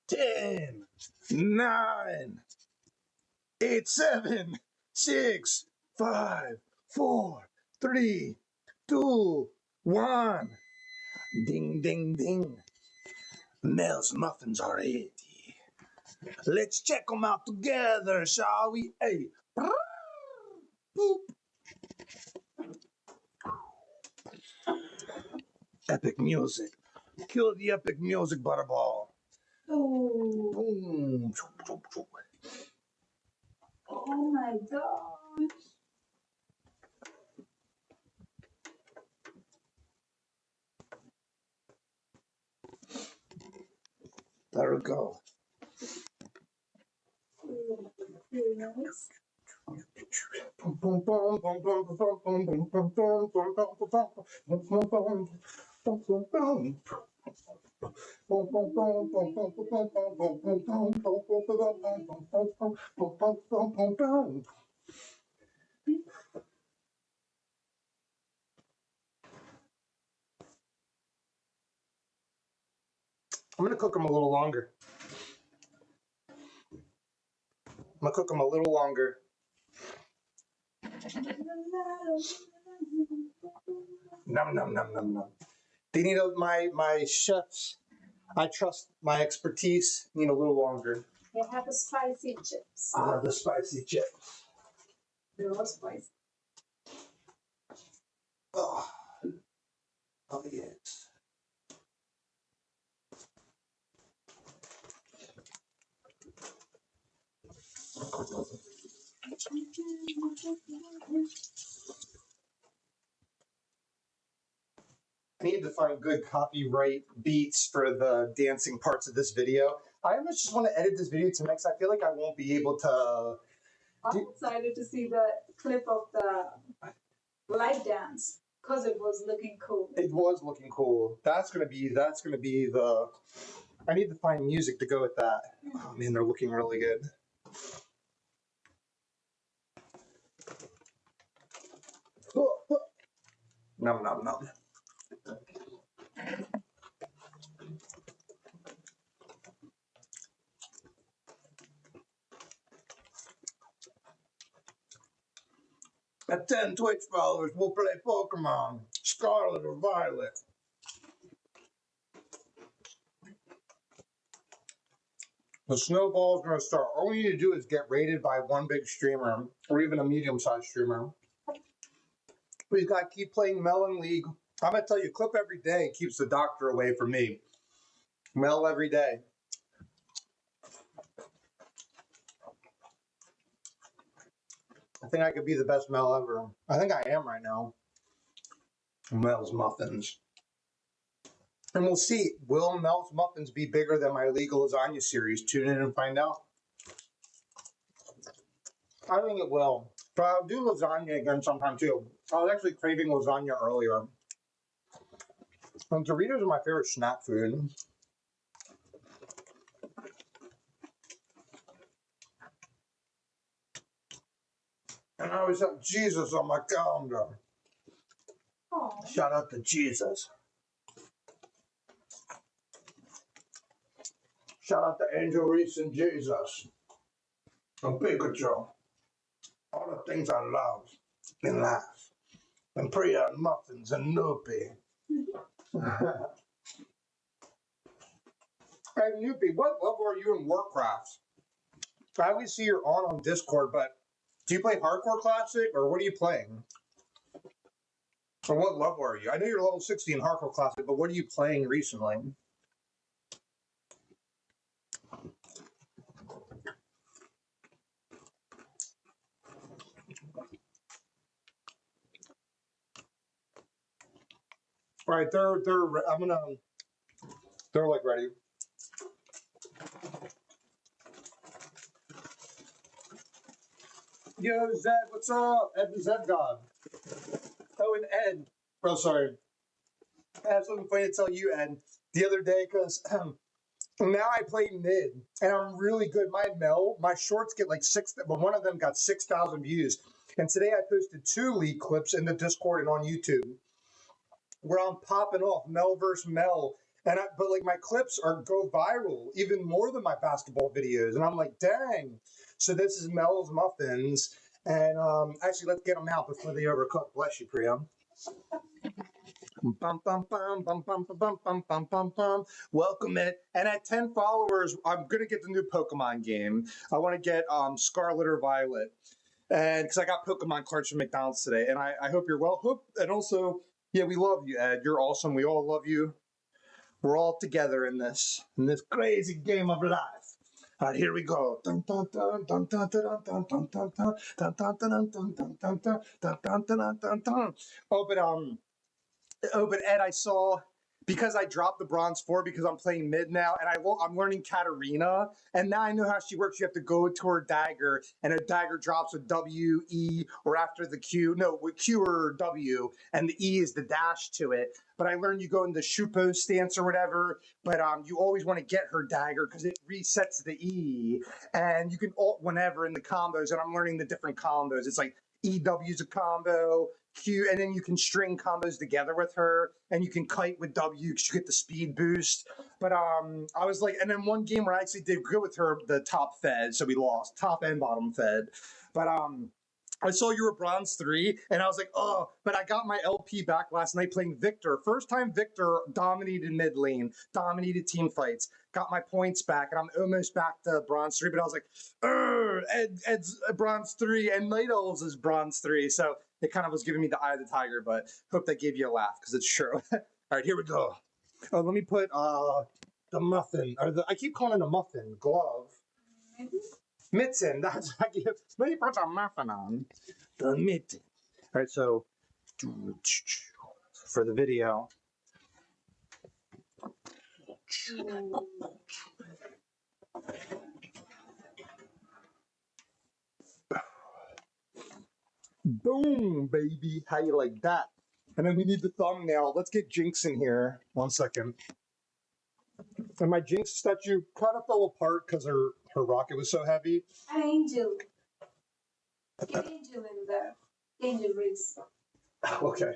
S3: 10, 9, 8, 7, 6, 5, 4, 3, 2, 1. Ding, ding, ding. Mel's muffins are ready. Let's check them out together, shall we? Hey. Boop. Epic music. Kill the epic music, Butterball.
S2: Oh.
S3: Boom.
S2: Oh my gosh.
S3: There we go.
S2: Very nice.
S3: I'm gonna cook them a little longer. I'm gonna cook them a little longer. Num num num num num. They need my chefs. I trust my expertise. Need a little longer.
S2: They have the spicy chips.
S3: I love the spicy chips.
S2: They're all spicy.
S3: Oh, oh yes. I need to find good copyright beats for the dancing parts of this video. I almost just want to edit this video to because I feel like I won't be able to.
S2: I'm excited to see the clip of the light dance because it was looking cool.
S3: It was looking cool. That's gonna be the. I need to find music to go with that. Oh man, they're looking really good. Num num num. At 10 Twitch followers, we'll play Pokemon, Scarlet or Violet. The snowball's gonna start. All we need to do is get rated by one big streamer or even a medium-sized streamer. We gotta keep playing Melon League. I'm gonna tell you, clip every day keeps the doctor away from me. Mel every day. I think I could be the best Mel ever. I think I am right now. Mel's Muffins. And we'll see, will Mel's Muffins be bigger than my Legal Lasagna series? Tune in and find out. I think it will. But I'll do lasagna again sometime too. I was actually craving lasagna earlier. And Doritos are my favorite snack food. And I always have Jesus on my calendar.
S2: Oh.
S3: Shout out to Jesus. Shout out to Angel Reese and Jesus. And Pikachu. All the things I love in life. And Priya and Muffins and Noopy. Hey, Noopy, what level are you in Warcraft? I always see you're on Discord, but do you play Hardcore Classic or what are you playing? Or what level are you? I know you're level 60 in Hardcore Classic, but what are you playing recently? All right, they're like ready. Yo, Zed, what's up? Ed the Zed God. Oh, and Ed. Oh, sorry. I have something funny to tell you, Ed. The other day, because now I play mid, and I'm really good. My shorts get like but one of them got 6,000 views. And today I posted 2 league clips in the Discord and on YouTube where I'm popping off Mel versus Mel. But like my clips go viral even more than my basketball videos. And I'm like, dang. So this is Mel's Muffins. And actually, let's get them out before they overcook. Bless you, Priya. Bum, bum, bum, bum, bum, bum, bum, bum, bum, bum. Welcome it. And at 10 followers, I'm going to get the new Pokemon game. I want to get Scarlet or Violet. And because I got Pokemon cards from McDonald's today. And I hope you're well. And also, yeah, we love you, Ed. You're awesome. We all love you. We're all together in this crazy game of life. All right, here we go. Oh, but Ed, I saw because I dropped the bronze 4 because I'm playing mid now, and I'm learning Katarina, and now I know how she works. You have to go to her dagger, and a dagger drops with W, E, or after the Q. No, with Q or W, and the E is the dash to it. But I learned you go in the Shupo stance or whatever, but you always want to get her dagger because it resets the E, and you can ult whenever in the combos, and I'm learning the different combos. It's like EW's a combo, Q, and then you can string combos together with her, and you can kite with W because you get the speed boost. But I was like, and then one game where I actually did good with her, the top fed, so we lost top and bottom fed. But I saw you were bronze 3, and I was like, oh, but I got my LP back last night playing Victor. First time Victor dominated mid lane, dominated team fights, got my points back, and I'm almost back to bronze 3, but I was like, Ed's bronze 3, and Night Elves is bronze 3, so it kind of was giving me the eye of the tiger, but hope that gave you a laugh, because it's true. All right, here we go. Oh, let me put the muffin, I keep calling it a muffin, glove. Mitten, that's what I give. Let me put the muffin on. The mitten. All right, so for the video. Boom, baby. How you like that? And then we need the thumbnail. Let's get Jinx in here. 1 second. And my Jinx statue kind of fell apart because her rocket was so heavy.
S2: An angel. Get angel in there. Angel Reese.
S3: Okay.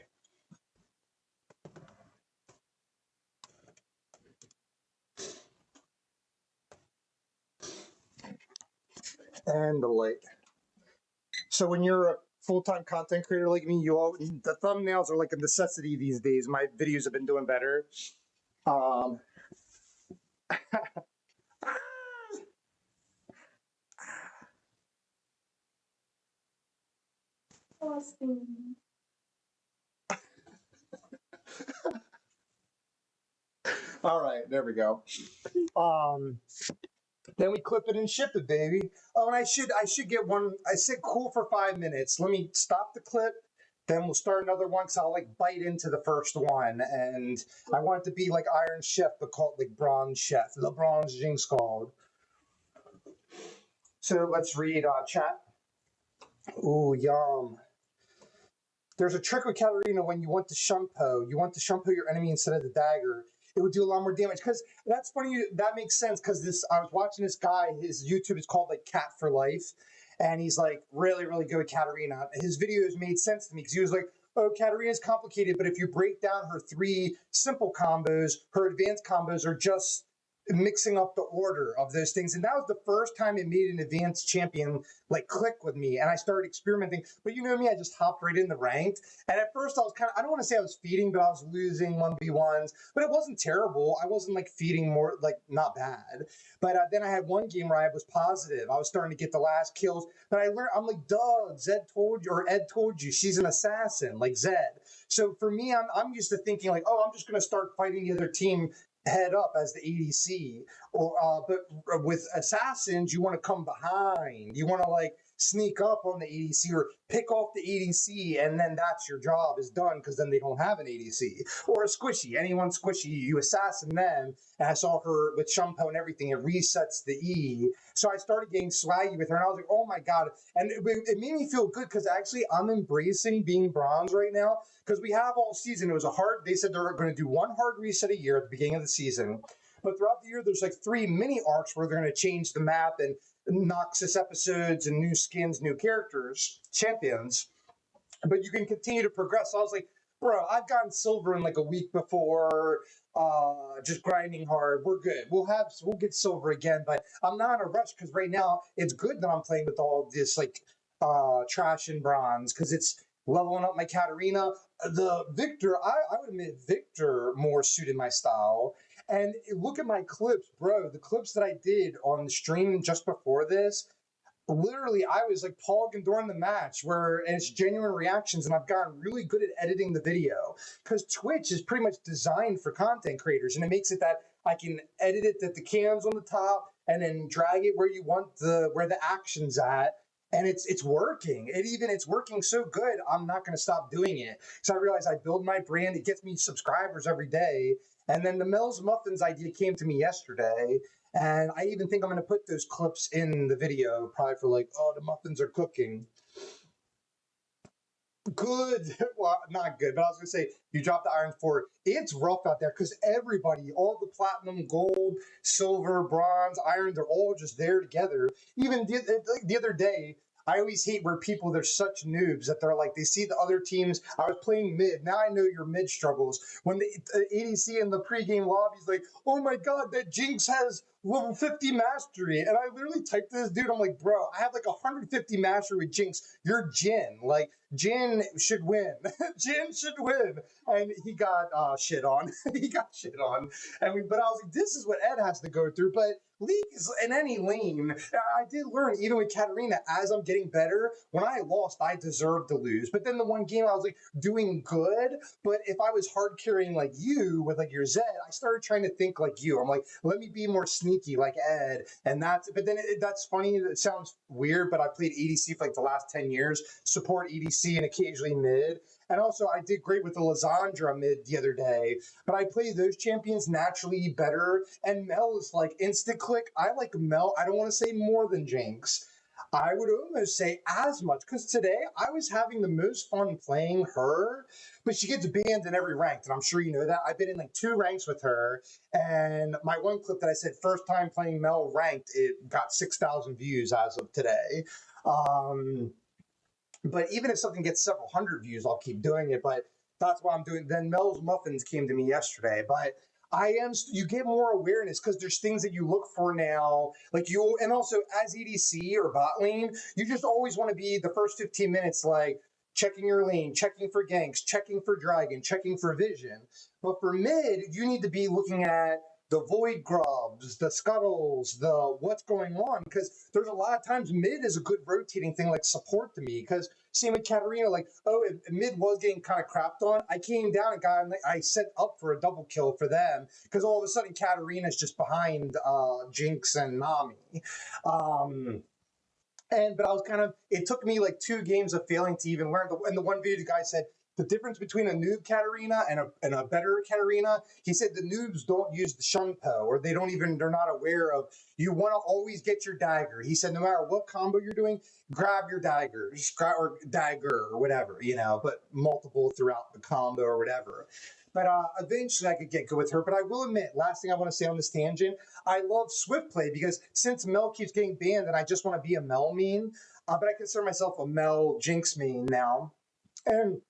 S3: And the light. So when you're a full-time content creator like me, the thumbnails are like a necessity these days. My videos have been doing better.
S2: Austin.
S3: All right, there we go. Then we clip it and ship it, baby. Oh, and I should get one. I said cool for 5 minutes. Let me stop the clip. Then we'll start another one because I'll like bite into the first one. And I want it to be like Iron Chef, but called like Bronze Chef. The Bronze Jinx called. So let's read chat. Ooh, yum. There's a trick with Katarina when you want to shumpo. You want to shumpo your enemy instead of the dagger. It would do a lot more damage. Because that's funny. That makes sense. Because I was watching this guy. His YouTube is called like Cat for Life, and he's like really, really good with Katarina. His videos made sense to me because he was like, "Oh, Katarina's complicated, but if you break down her 3 simple combos, her advanced combos are just mixing up the order of those things." And that was the first time it made an advanced champion like click with me, and I started experimenting. But you know me, I just hopped right in the ranked, and at first I was I don't want to say I was feeding, but I was losing 1v1s, but it wasn't terrible. I wasn't like feeding more, like not bad. But then I had one game where I was positive. I was starting to get the last kills, but I learned, I'm like, Doug, Zed told you, or Ed told you, she's an assassin, like Zed. So for me, I'm used to thinking like, oh, I'm just going to start fighting the other team head up as the ADC, but with assassins, you want to come behind. You want to like sneak up on the ADC or pick off the ADC, and then that's your job is done because then they don't have an ADC. Or a squishy, anyone squishy, you assassin them. And I saw her with Shumpo and everything, it resets the E. So I started getting swaggy with her, and I was like, oh my God. And it made me feel good because actually I'm embracing being bronze right now because we have all season. It was they said they're going to do one hard reset a year at the beginning of the season. But throughout the year, there's like 3 mini arcs where they're going to change the map and Noxus episodes and new skins, new characters, champions. But you can continue to progress. So I was like, bro, I've gotten silver in like a week before, just grinding hard. We're good. We'll get silver again, but I'm not in a rush because right now it's good that I'm playing with all this like trash and bronze because it's leveling up my Katarina. The Victor, I would admit Victor more suited my style. And look at my clips, bro. The clips that I did on the stream just before this, literally, I was like pogging during the match and it's genuine reactions, and I've gotten really good at editing the video because Twitch is pretty much designed for content creators, and it makes it that I can edit it that the cam's on the top and then drag it where you want where the action's at. And it's working. It's working so good. I'm not going to stop doing it. So I realized I build my brand. It gets me subscribers every day. And then the Mel'S Muffins idea came to me yesterday. And I even think I'm going to put those clips in the video, probably for like, oh, the muffins are cooking. Good. Well, not good, but I was going to say, you dropped the Iron 4. It's rough out there because everybody, all the platinum, gold, silver, bronze, iron, they're all just there together. Even the other day, I always hate where they're such noobs that they're like, they see the other teams. I was playing mid. Now I know your mid struggles. When the ADC in the pregame lobby's like, oh my God, that Jinx has level 50 mastery. And I literally typed to this dude. I'm like, bro, I have like 150 mastery with Jinx. You're Jin. Like, Jin should win. Jin should win. And he got shit on. He got shit on. But I was like, this is what Ed has to go through. But League is in any lane. I did learn, even with Katarina, as I'm getting better, when I lost, I deserved to lose. But then the one game I was like doing good. But if I was hard carrying like you with like your Zed, I started trying to think like you. I'm like, let me be more sneaky like Ed. And but then that's funny. It sounds weird, but I played EDC for like the last 10 years, support EDC and occasionally mid. And also, I did great with the Lysandra mid the other day, but I play those champions naturally better. And Mel'S like instant click. I like Mel. I don't want to say more than Jinx. I would almost say as much because today I was having the most fun playing her, but she gets banned in every rank, and I'm sure you know that. I've been in like 2 ranks with her, and my one clip that I said first time playing Mel ranked, it got 6,000 views as of today. But even if something gets several hundred views, I'll keep doing it. But that's what I'm doing. Then Mel's Muffins came to me yesterday. But you get more awareness because there's things that you look for now. And also as EDC or bot lane, you just always want to be the first 15 minutes, like checking your lane, checking for ganks, checking for dragon, checking for vision. But for mid, you need to be looking at the void grubs, the scuttles, the what's going on, because there's a lot of times mid is a good rotating thing like support to me, because same with Katarina, like, if mid was getting kind of crapped on, I came down and I set up for a double kill for them, because all of a sudden Katarina's just behind Jinx and Nami. But I was it took me like 2 games of failing to even learn. And the one video the guy said, the difference between a noob Katarina and a better Katarina, he said the noobs don't use the Shumpo, or they're not aware of, you want to always get your dagger. He said no matter what combo you're doing, grab your daggers, or dagger, or whatever, but multiple throughout the combo or whatever. But eventually I could get good with her. But I will admit, last thing I want to say on this tangent, I love Swift play because since Mel keeps getting banned and I just want to be a Mel main, but I consider myself a Mel Jinx main now. And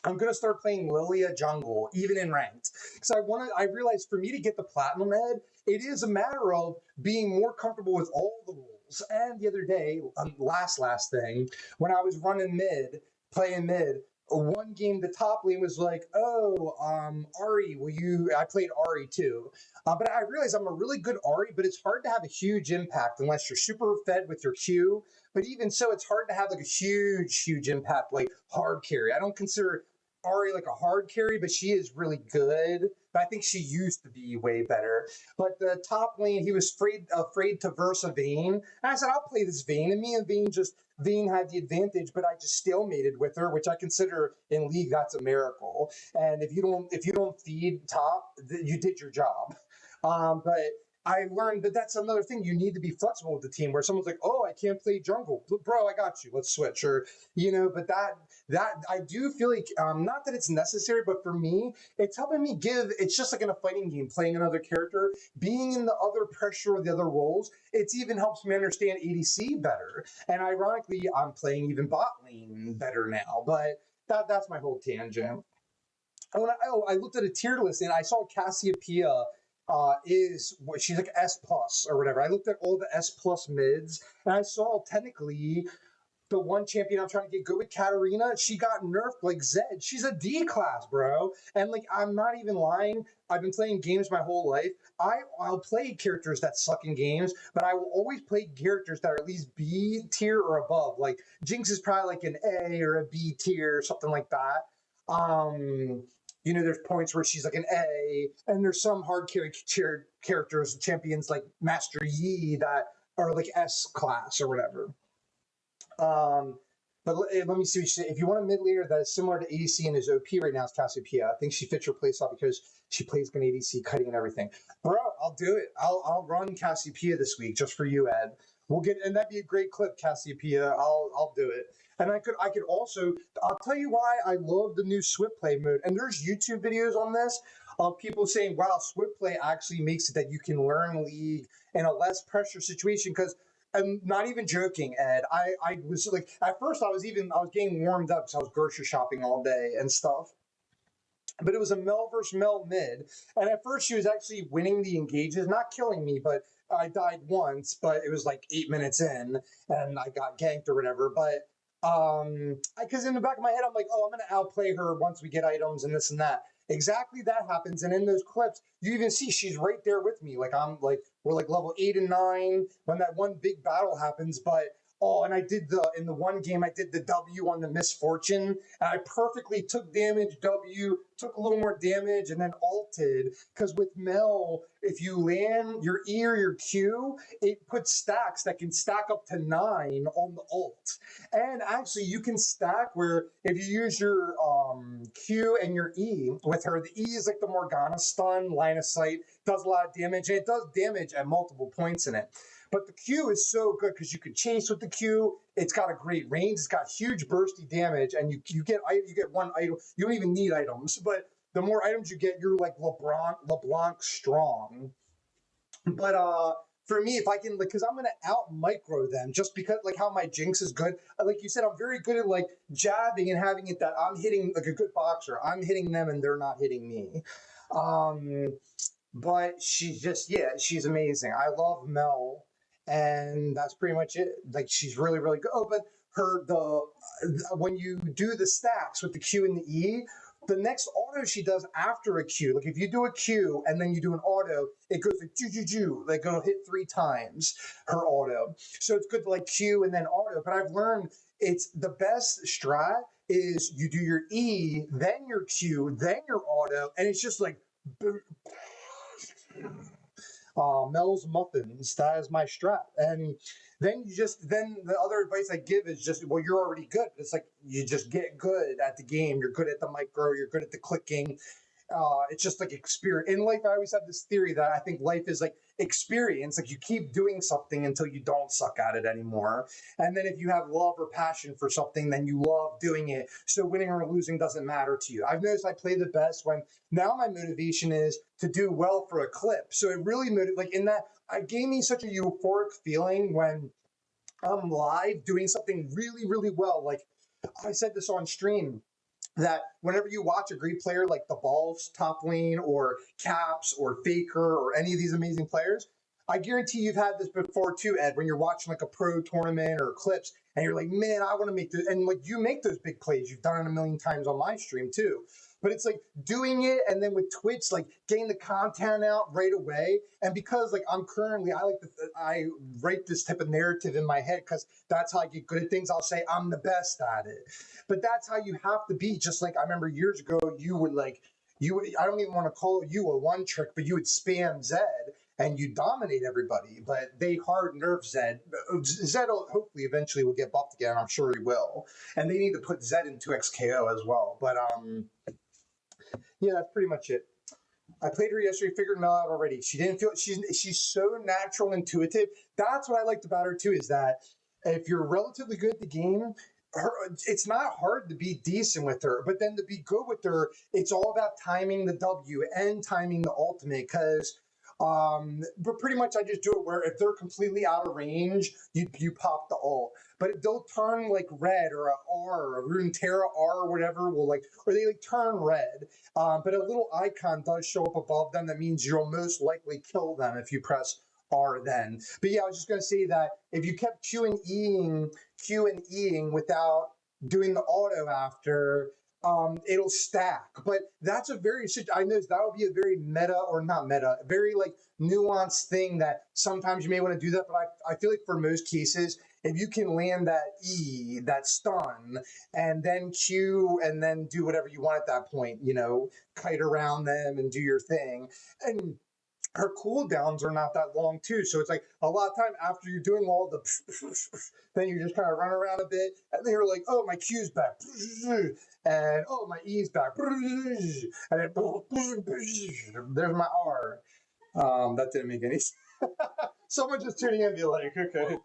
S3: I'm going to start playing Lilia jungle, even in ranked. Because I realized for me to get the platinum Ed, it is a matter of being more comfortable with all the rules. And the other day, last thing, when I was playing mid, one game, the top lane was like, Ari, I played Ari too. But I realized I'm a really good Ari, but it's hard to have a huge impact unless you're super fed with your Q. But even so, it's hard to have like a huge impact, like hard carry. I don't consider Ari like a hard carry, but she is really good. But I think she used to be way better. But the top lane, he was afraid to verse a Vayne. And I said, I'll play this Vayne. And me and Vayne just Vayne had the advantage, but I just stalemated with her, which I consider in League that's a miracle. And if you don't feed top, you did your job. But I learned that that's another thing. You need to be flexible with the team where someone's like, oh, I can't play jungle. Bro, I got you. Let's switch. Or, but that I do feel like, not that it's necessary, but for me, it's helping me it's just like in a fighting game, playing another character, being in the other pressure of the other roles. It even helps me understand ADC better. And ironically, I'm playing even bot lane better now. But that's my whole tangent. I looked at a tier list and I saw Cassiopeia she's like S plus or whatever. I looked at all the S plus mids and I saw technically the one champion I'm trying to get good with, Katarina, she got nerfed like Zed. She's a D class, bro. And like, I'm not even lying. I've been playing games my whole life. I'll play characters that suck in games, but I will always play characters that are at least B tier or above. Like Jinx is probably like an A or a B tier, something like that. There's points where she's like an A, and there's some hard carry characters, champions like Master Yi that are like S class or whatever. But let me see what she said. If you want a mid laner that is similar to ADC and is OP right now, it's Cassiopeia. I think she fits your playstyle because she plays good ADC, cutting and everything. Bro, I'll do it. I'll run Cassiopeia this week just for you, Ed. And that'd be a great clip, Cassiopeia. I'll do it. And I could also, I'll tell you why I love the new Swift Play mode. And there's YouTube videos on this of people saying, wow, Swift Play actually makes it that you can learn League in a less pressure situation. Because I'm not even joking, Ed. I was like, at first I was getting warmed up because I was grocery shopping all day and stuff. But it was a Mel versus Mel mid. And at first she was actually winning the engages, not killing me, but I died once, but it was like 8 minutes in and I got ganked or whatever. But because in the back of my head, I'm like, oh, I'm going to outplay her once we get items and this and that. Exactly that happens. And in those clips, you even see she's right there with me. Like we're like level 8 and 9 when that one big battle happens. But and in the one game, I did the W on the misfortune, and I perfectly took damage, W, took a little more damage, and then ulted. Because with Mel, if you land your E or your Q, it puts stacks that can stack up to 9 on the ult. And actually, you can stack where if you use your Q and your E with her, the E is like the Morgana stun, line of sight, does a lot of damage, and it does damage at multiple points in it. But the Q is so good because you can chase with the Q. It's got a great range. It's got huge bursty damage, and you get one item. You don't even need items, but the more items you get, you're like LeBlanc strong. But for me, if I can, because I'm gonna out micro them, just because like how my Jinx is good. Like you said, I'm very good at like jabbing and having it that I'm hitting like a good boxer. I'm hitting them and they're not hitting me. But she's amazing. I love Mel. And that's pretty much it. Like she's really, really good. Oh, but when you do the stacks with the Q and the E, the next auto she does after a Q, like if you do a Q and then you do an auto, it goes like ju, like it'll hit 3 times her auto. So it's good to like Q and then auto. But I've learned it's the best strat is you do your E, then your Q, then your auto, and it's just like Mel'S Muffins. That is my strat. And then the other advice I give is just, well, you're already good. It's like you just get good at the game. You're good at the micro. You're good at the clicking. It's just like experience. In life, I always have this theory that I think life is like experience. Like you keep doing something until you don't suck at it anymore. And then if you have love or passion for something, then you love doing it. So winning or losing doesn't matter to you. I've noticed I play the best when now my motivation is to do well for a clip. So it really it gave me such a euphoric feeling when I'm live doing something really, really well. Like I said this on stream, that whenever you watch a great player like the Balls top lane or Caps or Faker or any of these amazing players, I guarantee you've had this before too, Ed, when you're watching like a pro tournament or clips and you're like, man, I want to make this. And like you make those big plays. You've done it a million times on my stream too. But it's like doing it and then with Twitch, like getting the content out right away. And because like I write this type of narrative in my head because that's how I get good at things. I'll say I'm the best at it. But that's how you have to be. Just like I remember years ago, I don't even want to call you a one trick, but you would spam Zed. and you dominate everybody. But they hard nerf Zed. Zed hopefully eventually will get buffed again. I'm sure he will. And they need to put Zed into XKO as well. But yeah, that's pretty much it. I played her yesterday, figured Mel out already. She didn't feel she's so natural, intuitive. That's what I liked about her too, is that if you're relatively good at the game, it's not hard to be decent with her, but then to be good with her, it's all about timing the W and timing the ultimate. Because but pretty much I just do it where if they're completely out of range, you pop the ult. But they'll turn like red or a R or a Runeterra R or whatever will like, or they like turn red. But a little icon does show up above them. That means you'll most likely kill them if you press R then. But yeah, I was just going to say that if you kept Q and Eing without doing the auto after, it'll stack. But that's a very, I know that would be a very meta, or not meta, very like nuanced thing that sometimes you may want to do that. But I feel like for most cases, if you can land that E, that stun, and then Q, and then do whatever you want at that point, you know, kite around them and do your thing. And her cooldowns are not that long too. So it's like a lot of time after you're doing all the then you just kind of run around a bit, and then you're like, oh, my Q's back. And oh, my E's back. And then there's my R. That didn't make any sense. Someone just tuning in be like, okay.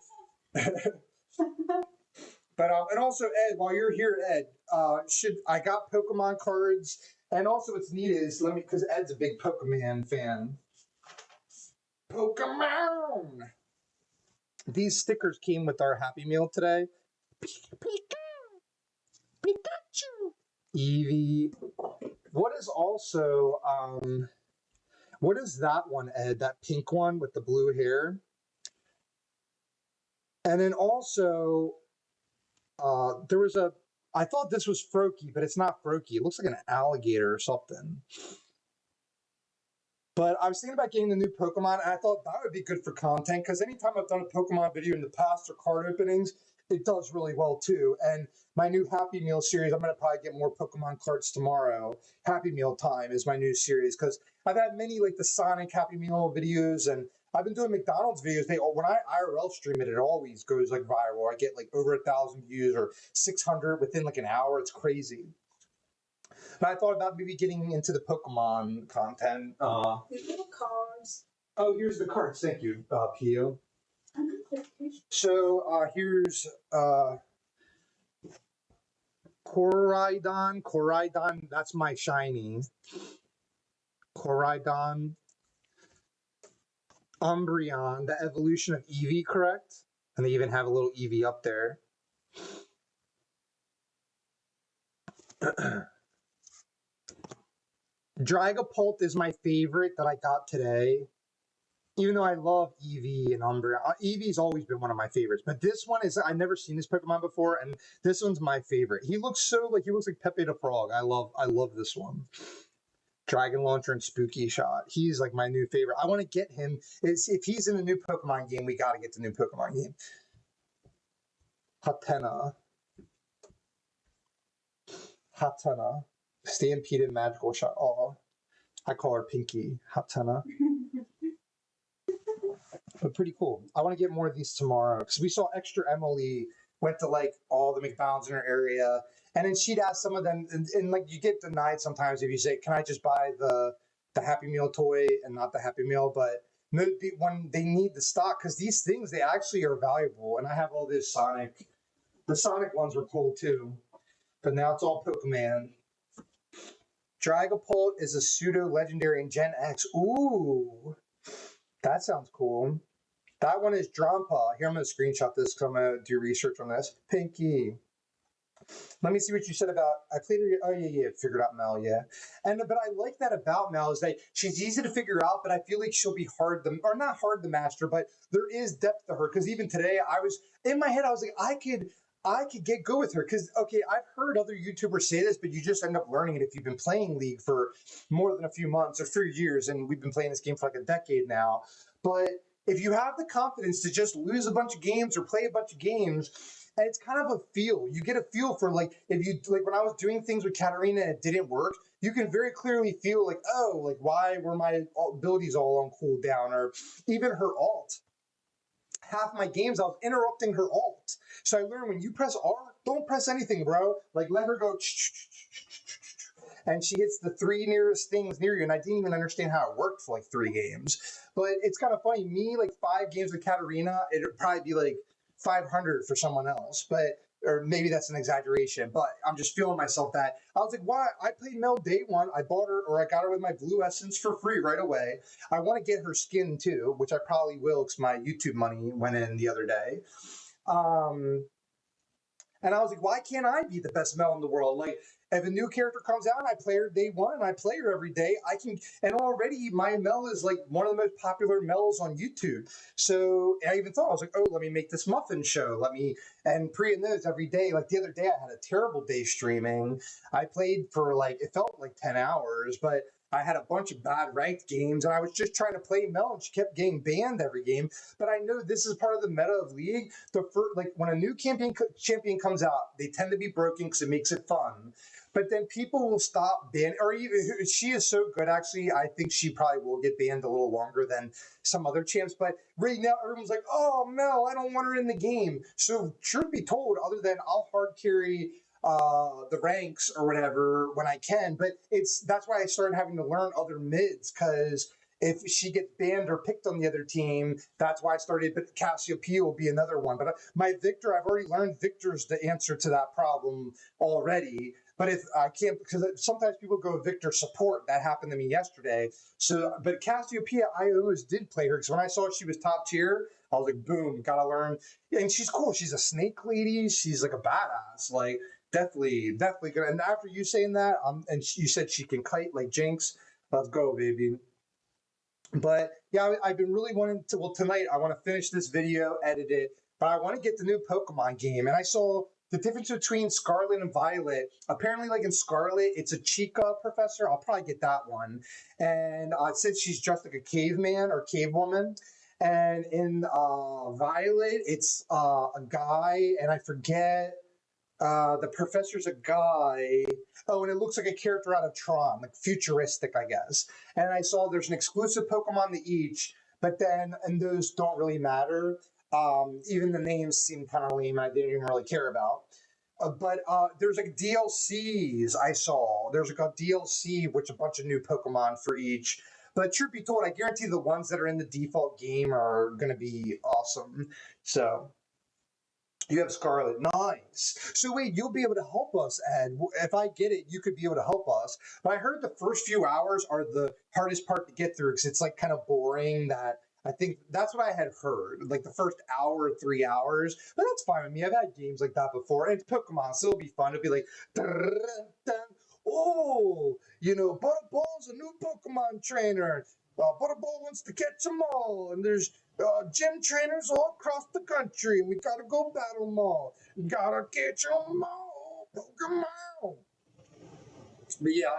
S3: But and also Ed, while you're here, Ed, I got Pokemon cards, and also what's neat is because Ed's a big Pokemon fan. Pokemon. These stickers came with our Happy Meal today. Pikachu. Eevee. What is also what is that one, Ed? That pink one with the blue hair. And then also there was I thought this was Froakie, but it's not Froakie. It looks like an alligator or something. But I was thinking about getting the new Pokemon, and I thought that would be good for content, because anytime I've done a Pokemon video in the past or card openings, it does really well too. And my new Happy Meal series, I'm going to probably get more Pokemon cards tomorrow. Happy Meal Time is my new series, because I've had many like the Sonic Happy Meal videos, and I've been doing McDonald's videos. When I IRL stream it, it always goes like viral. I get like over 1,000 views or 600 within like an hour. It's crazy. But I thought about maybe getting into the Pokemon content.
S2: The little cards.
S3: Oh, here's the cards. Thank you, Pio. So here's Koraidon. That's my shiny. Koraidon. Umbreon, the evolution of Eevee, correct? And they even have a little Eevee up there. Dragapult is my favorite that I got today. Even though I love Eevee and Umbreon. Eevee's always been one of my favorites. But this one is, I've never seen this Pokemon before, and this one's my favorite. He looks like Pepe the Frog. I love this one. Dragon Launcher and Spooky Shot. He's like my new favorite. I want to get him. If he's in the new Pokemon game, we got to get the new Pokemon game. Hatena. Stampeded Magical Shot. Oh, I call her Pinky. Hatena. But pretty cool. I want to get more of these tomorrow, because we saw Extra Emily went to like all the McDonald's in her area, and then she'd ask some of them, and like you get denied sometimes if you say, can I just buy the Happy Meal toy and not the Happy Meal? But when they need the stock, because these things, they actually are valuable. And I have all this Sonic. The Sonic ones were cool too, but now it's all Pokemon. Dragapult is a pseudo legendary in Gen X. Ooh, that sounds cool. That one is Drampa. Here, I'm going to screenshot this because I'm going to do research on this. Pinky. Let me see what you said about, I played her, oh yeah, figured out Mel, yeah. But I like that about Mel is that she's easy to figure out, but I feel like she'll be or not hard to master, but there is depth to her. Because even today, in my head, I was like, I could get good with her. Because, okay, I've heard other YouTubers say this, but you just end up learning it if you've been playing League for more than a few months or 3 years, and we've been playing this game for like a decade now. But if you have the confidence to just lose a bunch of games or play a bunch of games, and it's kind of a feel. You get a feel for like if you like when I was doing things with Katarina and it didn't work, you can very clearly feel like, oh, like why were my abilities all on cooldown, or even her alt. Half my games I was interrupting her alt. So I learned when you press R, don't press anything, bro. Like let her go and she hits the 3 nearest things near you. And I didn't even understand how it worked for like 3 games. But it's kind of funny. Me, like 5 games with Katarina, it'd probably be like 500 for someone else. But or maybe that's an exaggeration, but I'm just feeling myself that I was like, why? I played Mel day one. I bought her, or I got her with my blue essence for free right away. I want to get her skin too, which I probably will because my YouTube money went in the other day. And I was like, why can't I be the best Mel in the world? Like, if a new character comes out and I play her day one and I play her every day, I can, and already my Mel is like one of the most popular Mels on YouTube. So I even thought, I was like, oh, let me make this Muffins show. And pre and those every day. Like the other day, I had a terrible day streaming. I played for like, it felt like 10 hours, but I had a bunch of bad ranked games, and I was just trying to play Mel, and she kept getting banned every game. But I know this is part of the meta of League. Like when a new champion comes out, they tend to be broken because it makes it fun. But then people will stop banning, or even she is so good. Actually, I think she probably will get banned a little longer than some other champs. But right now, everyone's like, "Oh, Mel, I don't want her in the game." So truth be told, other than I'll hard carry the ranks or whatever when I can. But that's why I started having to learn other mids, because if she gets banned or picked on the other team, that's why I started. But Cassiopeia will be another one. But my Victor, I've already learned Victor's the answer to that problem already. But if I can't, because sometimes people go Victor support. That happened to me yesterday. So, but Cassiopeia, I always did play her because when I saw she was top tier, I was like, boom, gotta learn. And she's cool. She's a snake lady. She's like a badass. Like, definitely good. And after you saying that, and you said she can kite like Jinx, let's go, baby. But yeah, I've been really wanting to. Well, tonight I want to finish this video, edit it, but I want to get the new Pokemon game. And I saw the difference between Scarlet and Violet. Apparently, like in Scarlet, it's a Chica professor. I'll probably get that one. And since she's dressed like a caveman or cavewoman. And in Violet, it's a guy, and I forget. The professor's a guy. Oh, and it looks like a character out of Tron, like futuristic, I guess. And I saw there's an exclusive Pokemon to each, but then, and those don't really matter. Even the names seem kind of lame. I didn't even really care about. But there's like DLCs I saw. There's like a DLC with a bunch of new Pokemon for each. But truth be told, I guarantee the ones that are in the default game are going to be awesome. So. You have Scarlet. Nice. So wait, you'll be able to help us, Ed. If I get it, you could be able to help us. But I heard the first few hours are the hardest part to get through because it's like kind of boring. That I think that's what I had heard. Like the first hour, 3 hours. But that's fine with me. I've had games like that before. And it's Pokemon, so it'll be fun. It'll be like, oh, Butterball's a new Pokemon trainer. Butterball wants to catch them all. And there's gym trainers all across the country, and we gotta go battle them all. Gotta catch them all, Pokemon. But yeah,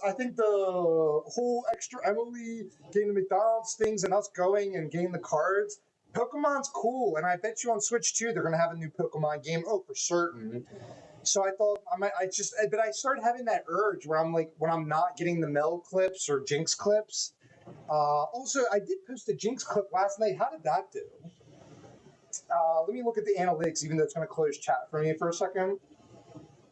S3: I think the whole extra Emily getting the McDonald's things and us going and getting the cards, Pokemon's cool, and I bet you on Switch too they're gonna have a new Pokemon game. Oh, for certain. So I thought but I started having that urge where I'm like, when I'm not getting the Mel clips or Jinx clips. Also, I did post a Jinx clip last night. How did that do? Let me look at the analytics, even though it's going to close chat for me for a second.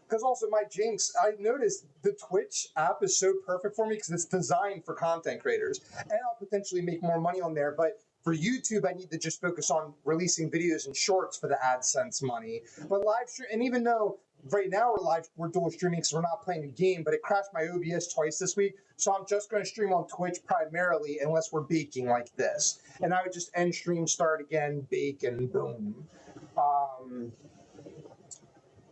S3: Because also my Jinx, I noticed the Twitch app is so perfect for me because it's designed for content creators. And I'll potentially make more money on there. But for YouTube, I need to just focus on releasing videos and shorts for the AdSense money. But live stream, and even though right now we're dual streaming because we're not playing a game, but it crashed my OBS twice this week. So I'm just going to stream on Twitch primarily unless we're baking like this. And I would just end stream, start again, bake, and boom.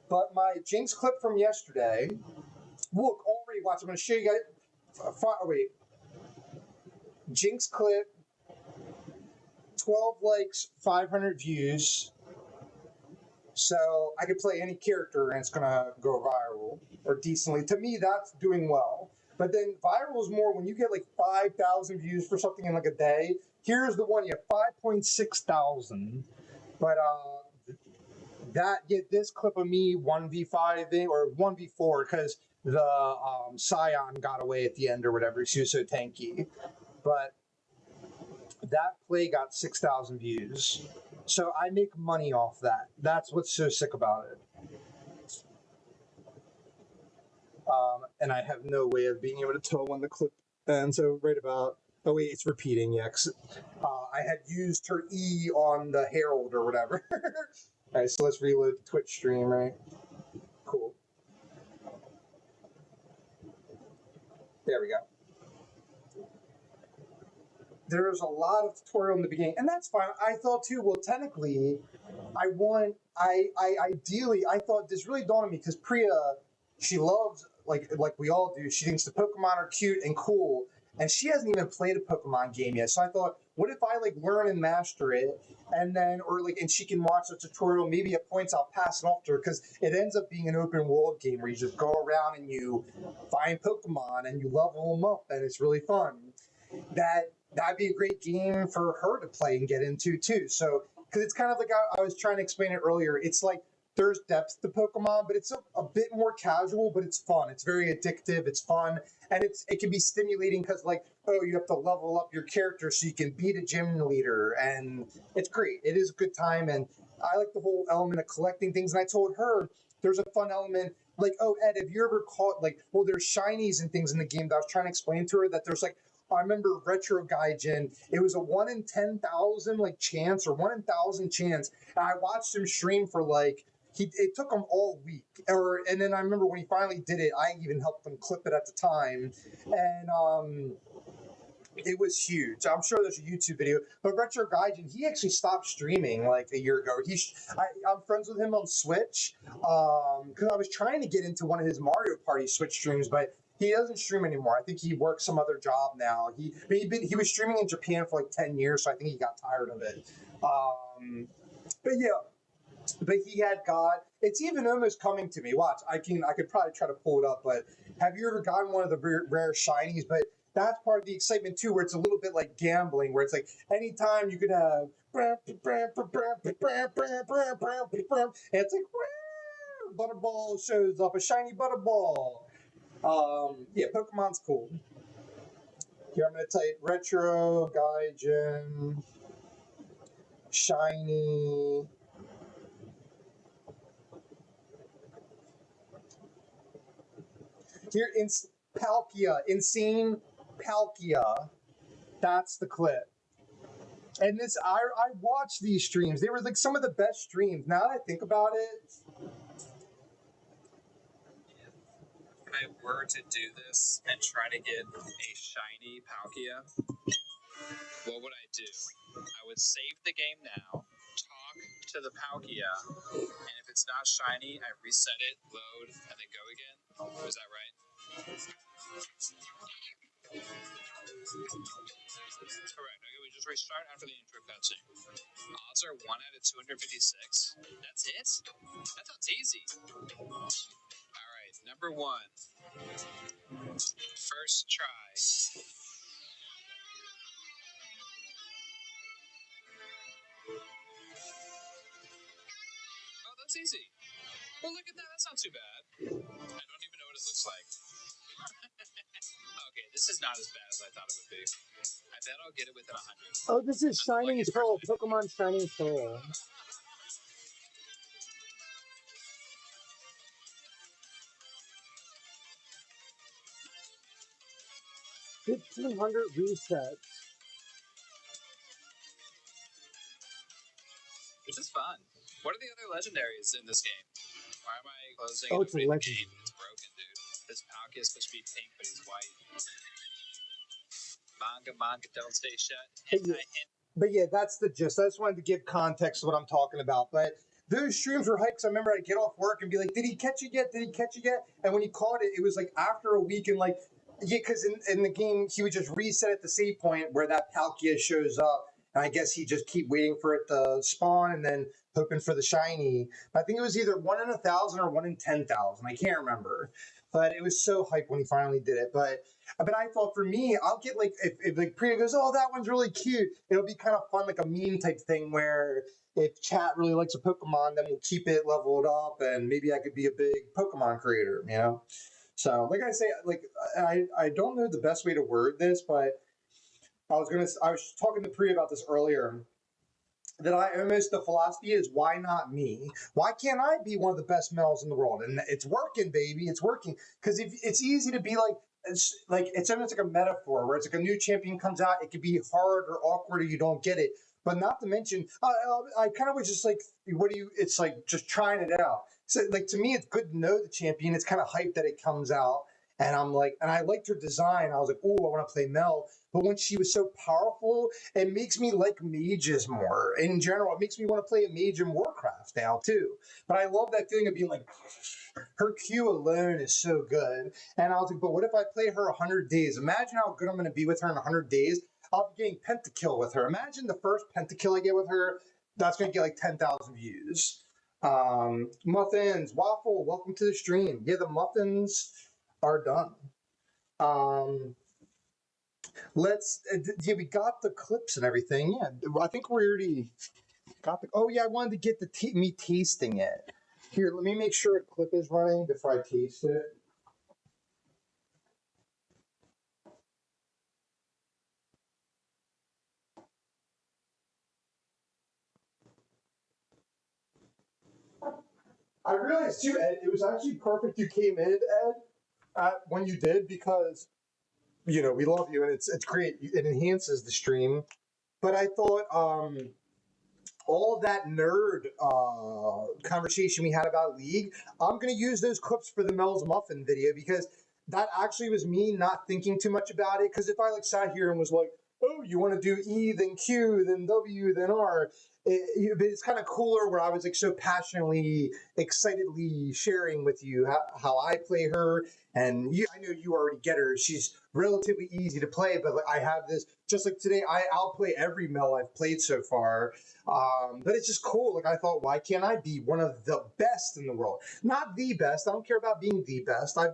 S3: But my Jinx clip from yesterday, look, already watch. I'm going to show you guys. Wait. Jinx clip, 12 likes, 500 views. So I could play any character and it's going to go viral or decently. To me, that's doing well. But then viral is more when you get like 5,000 views for something in like a day. Here's the one, you have 5.6 thousand. But this clip of me 1v5ing or 1v4 because the Scion got away at the end or whatever. She was so tanky. But that play got 6,000 views. So I make money off that. That's what's so sick about it. And I have no way of being able to tell when the clip ends. So right about, oh wait, it's repeating, yeah. I had used her E on the Herald or whatever. All right, so let's reload the Twitch stream, right? Cool. There we go. There's a lot of tutorial in the beginning, and that's fine. I thought too, well, technically, I ideally, I thought this really dawned on me because Priya, she loves, like we all do, she thinks the Pokemon are cute and cool, and she hasn't even played a Pokemon game yet. So I thought, what if I like learn and master it, and then, or like, and she can watch the tutorial, maybe at points I'll pass it off to her, because it ends up being an open world game where you just go around and you find Pokemon and you level them up, and it's really fun. That'd be a great game for her to play and get into too. So, because it's kind of like I was trying to explain it earlier, it's like there's depth to Pokemon, but it's a bit more casual, but it's fun. It's very addictive. It's fun, and it can be stimulating because like, oh, you have to level up your character so you can beat a gym leader, and it's great. It is a good time, and I like the whole element of collecting things. And I told her there's a fun element. Like, oh, Ed, have you ever caught like, well, there's shinies and things in the game that I was trying to explain to her that there's like, I remember Retro Gaijin, it was a 1 in 10,000 like chance or 1 in 1,000 chance. And I watched him stream for like, it took him all week. And then I remember when he finally did it, I even helped him clip it at the time. And it was huge. I'm sure there's a YouTube video. But Retro Gaijin, he actually stopped streaming like a year ago. I'm friends with him on Switch because I was trying to get into one of his Mario Party Switch streams, but he doesn't stream anymore. I think he works some other job now. He was streaming in Japan for like 10 years, so I think he got tired of it. But yeah, but he had got, it's even almost coming to me. Watch, I could probably try to pull it up, but have you ever gotten one of the rare shinies? But that's part of the excitement too, where it's a little bit like gambling, where it's like anytime you could have, and it's like, Butterball shows up, a shiny Butterball. Yeah, Pokemon's cool. Here, I'm going to type Retro Gaijin Shiny. Here, Palkia, Insane Palkia. That's the clip. And this, I watched these streams. They were like some of the best streams. Now that I think about it,
S4: I were to do this and try to get a shiny Palkia, what would I do? I would save the game now, talk to the Palkia, and if it's not shiny, I reset it, load, and then go again. Was that right? Correct. Okay, we just restart after the intro cutscene. Odds are 1 out of 256. That's it? That sounds easy. Alright, number 1. First try. Oh, that's easy. Well, look at that. That's not too bad. I don't even know what it looks like. Okay, this is not as bad as I thought it would be. I bet I'll get it within 100.
S3: oh, this is Shining Pearl, Pokemon Shining Pearl. 1,500 resets.
S4: This is fun. What are the other legendaries in this game? Why am I closing
S3: Oh, it's a
S4: the
S3: legend.
S4: game? It's broken, dude. This Palkia is supposed to be pink, but he's white. Manga, don't stay shut.
S3: But yeah, that's the gist. I just wanted to give context to what I'm talking about. But those streams were hyped 'cause I remember I'd get off work and be like, did he catch it yet? Did he catch it yet? And when he caught it, it was like after a week and like, yeah, because in the game, he would just reset at the save point where that Palkia shows up. And I guess he just keep waiting for it to spawn and then hoping for the shiny. I think it was either 1 in 1,000 or 1 in 10,000. I can't remember. But it was so hype when he finally did it. But I thought for me, I'll get like if like Priya goes, oh, that one's really cute. It'll be kind of fun, like a meme type thing where if chat really likes a Pokemon, then we'll keep it leveled up, and maybe I could be a big Pokemon creator, you know. So like I say, like I don't know the best way to word this, but I was talking to Priya about this earlier. That I almost the philosophy is why not me? Why can't I be one of the best Mel's in the world? And it's working, baby. It's working because if it's easy to be it's almost like a metaphor where it's like a new champion comes out, it could be hard or awkward or you don't get it. But not to mention, I kind of was just like, what do you? It's like just trying it out. So like to me, it's good to know the champion. It's kind of hype that it comes out. And I'm like, and I liked her design. I was like, oh, I want to play Mel. But when she was so powerful, it makes me like mages more. In general, it makes me want to play a mage in Warcraft now too. But I love that feeling of being like, her Q alone is so good. And I was like, but what if I play her 100 days? Imagine how good I'm going to be with her in 100 days. I'll be getting pentakill with her. Imagine the first pentakill I get with her. That's going to get like 10,000 views. Muffins, Waffle, welcome to the stream. Yeah, the muffins are done. We got the clips and everything. Yeah, I think we already got the. Oh yeah, I wanted to get me tasting it. Here, let me make sure a clip is running before I taste it. I realized too, Ed, it was actually perfect you came in, Ed, when you did because we love you and it's great. It enhances the stream. But I thought all that nerd conversation we had about League, I'm going to use those clips for the Mel's Muffin video because that actually was me not thinking too much about it. Because if I sat here and was like, oh, you want to do E, then Q, then W, then R, it's kind of cooler where I was so passionately, excitedly sharing with you how I play her. And I know you already get her. She's relatively easy to play, but I have this, just like today, I'll play every Mel I've played so far. But it's just cool. I thought, why can't I be one of the best in the world? Not the best. I don't care about being the best. I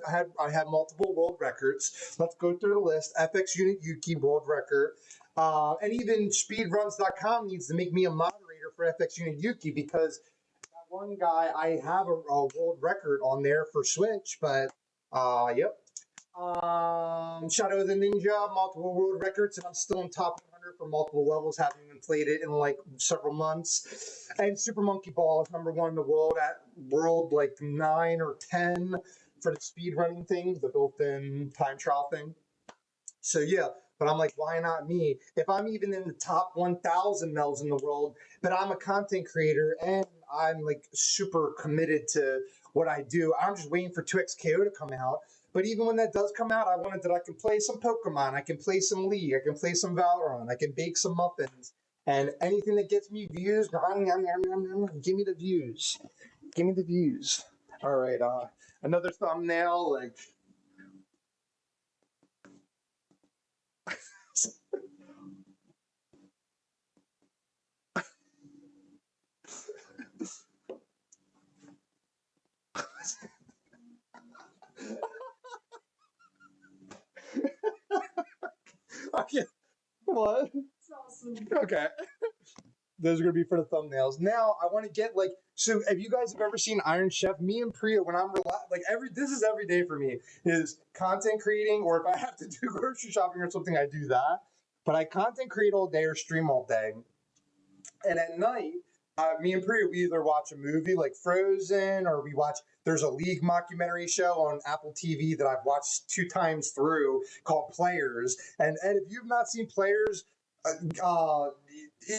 S3: have multiple world records. Let's go through the list. FX Unit Yuki world record. And even speedruns.com needs to make me a moderator for FX Unit Yuki because that one guy, I have a world record on there for Switch, but yep. Shadow of the Ninja, multiple world records, and I'm still in top 100 for multiple levels, having even played it in several months. And Super Monkey Ball is #1 in the world at world 9 or 10 for the speed running thing, the built-in time trial thing. So yeah, but I'm like, why not me? If I'm even in the top 1,000 Mel's in the world, but I'm a content creator and I'm super committed to what I do, I'm just waiting for 2XKO to come out. But even when that does come out, I wanted that I can play some Pokemon, I can play some League, I can play some Valorant, I can bake some muffins, and anything that gets me views, give me the views. Give me the views. All right, another thumbnail, okay, what?
S2: It's awesome.
S3: Okay. Those are going to be for the thumbnails. Now, I want to get so if you guys have ever seen Iron Chef, me and Priya, when I'm this is every day for me, is content creating, or if I have to do grocery shopping or something, I do that. But I content create all day or stream all day. And at night, me and Priya, we either watch a movie like Frozen, or there's a League mockumentary show on Apple TV that I've watched 2 times through called Players. And Ed, if you've not seen Players,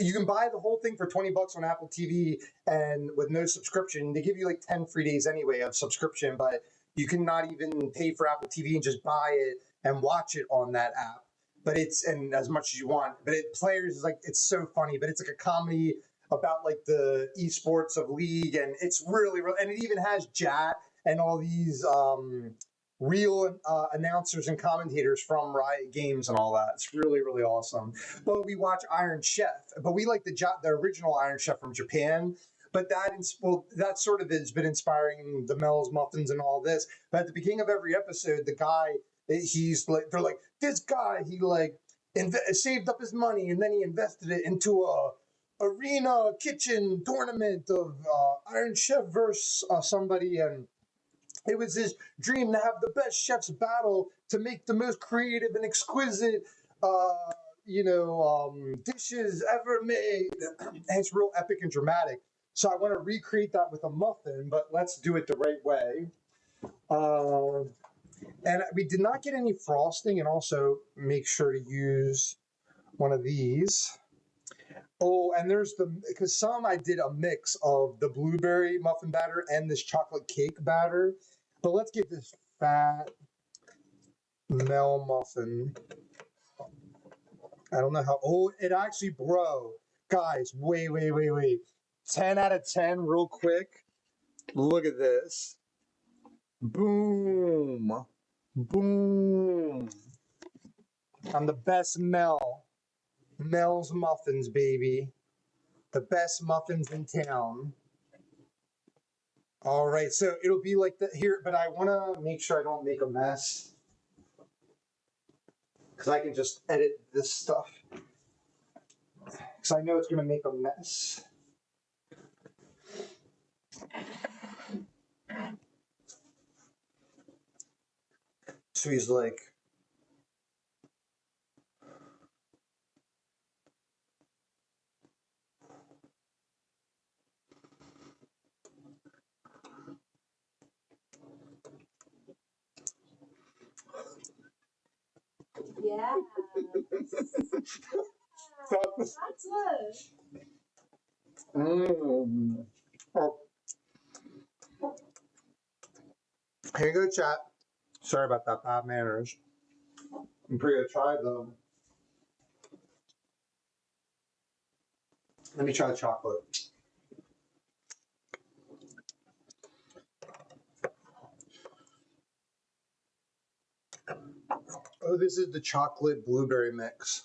S3: you can buy the whole thing for $20 on Apple TV and with no subscription. They give you 10 free days anyway of subscription, but you can not even pay for Apple TV and just buy it and watch it on that app. But and as much as you want. But Players is it's so funny, but it's a comedy about the esports of League, and it's really, and it even has Jat and all these real announcers and commentators from Riot Games and all that. It's really, really awesome. But we watch Iron Chef, but we like the original Iron Chef from Japan. but that sort of has been inspiring the Mel's muffins and all this. But at the beginning of every episode, the guy, he's like, they're like, this guy, he like saved up his money and then he invested it into a arena kitchen tournament of Iron Chef versus somebody, and it was his dream to have the best chefs battle to make the most creative and exquisite, dishes ever made. And it's real epic and dramatic. So I want to recreate that with a muffin, but let's do it the right way. And we did not get any frosting, and also make sure to use one of these. Oh, and because I did a mix of the blueberry muffin batter and this chocolate cake batter. But let's get this fat Mel muffin. I don't know how, it actually, guys, wait. 10 out of 10 real quick. Look at this. Boom. I'm the best Mel's muffins, baby. The best muffins in town. All right, so it'll be like that here, but I want to make sure I don't make a mess, because I can just edit this stuff, because I know it's going to make a mess. So he's like,
S2: Yeah. That's it.
S3: Oh. Here you go, chat. Sorry about that, bad manners. I'm pretty gonna try them. Let me try the chocolate. Oh, this is the chocolate blueberry mix.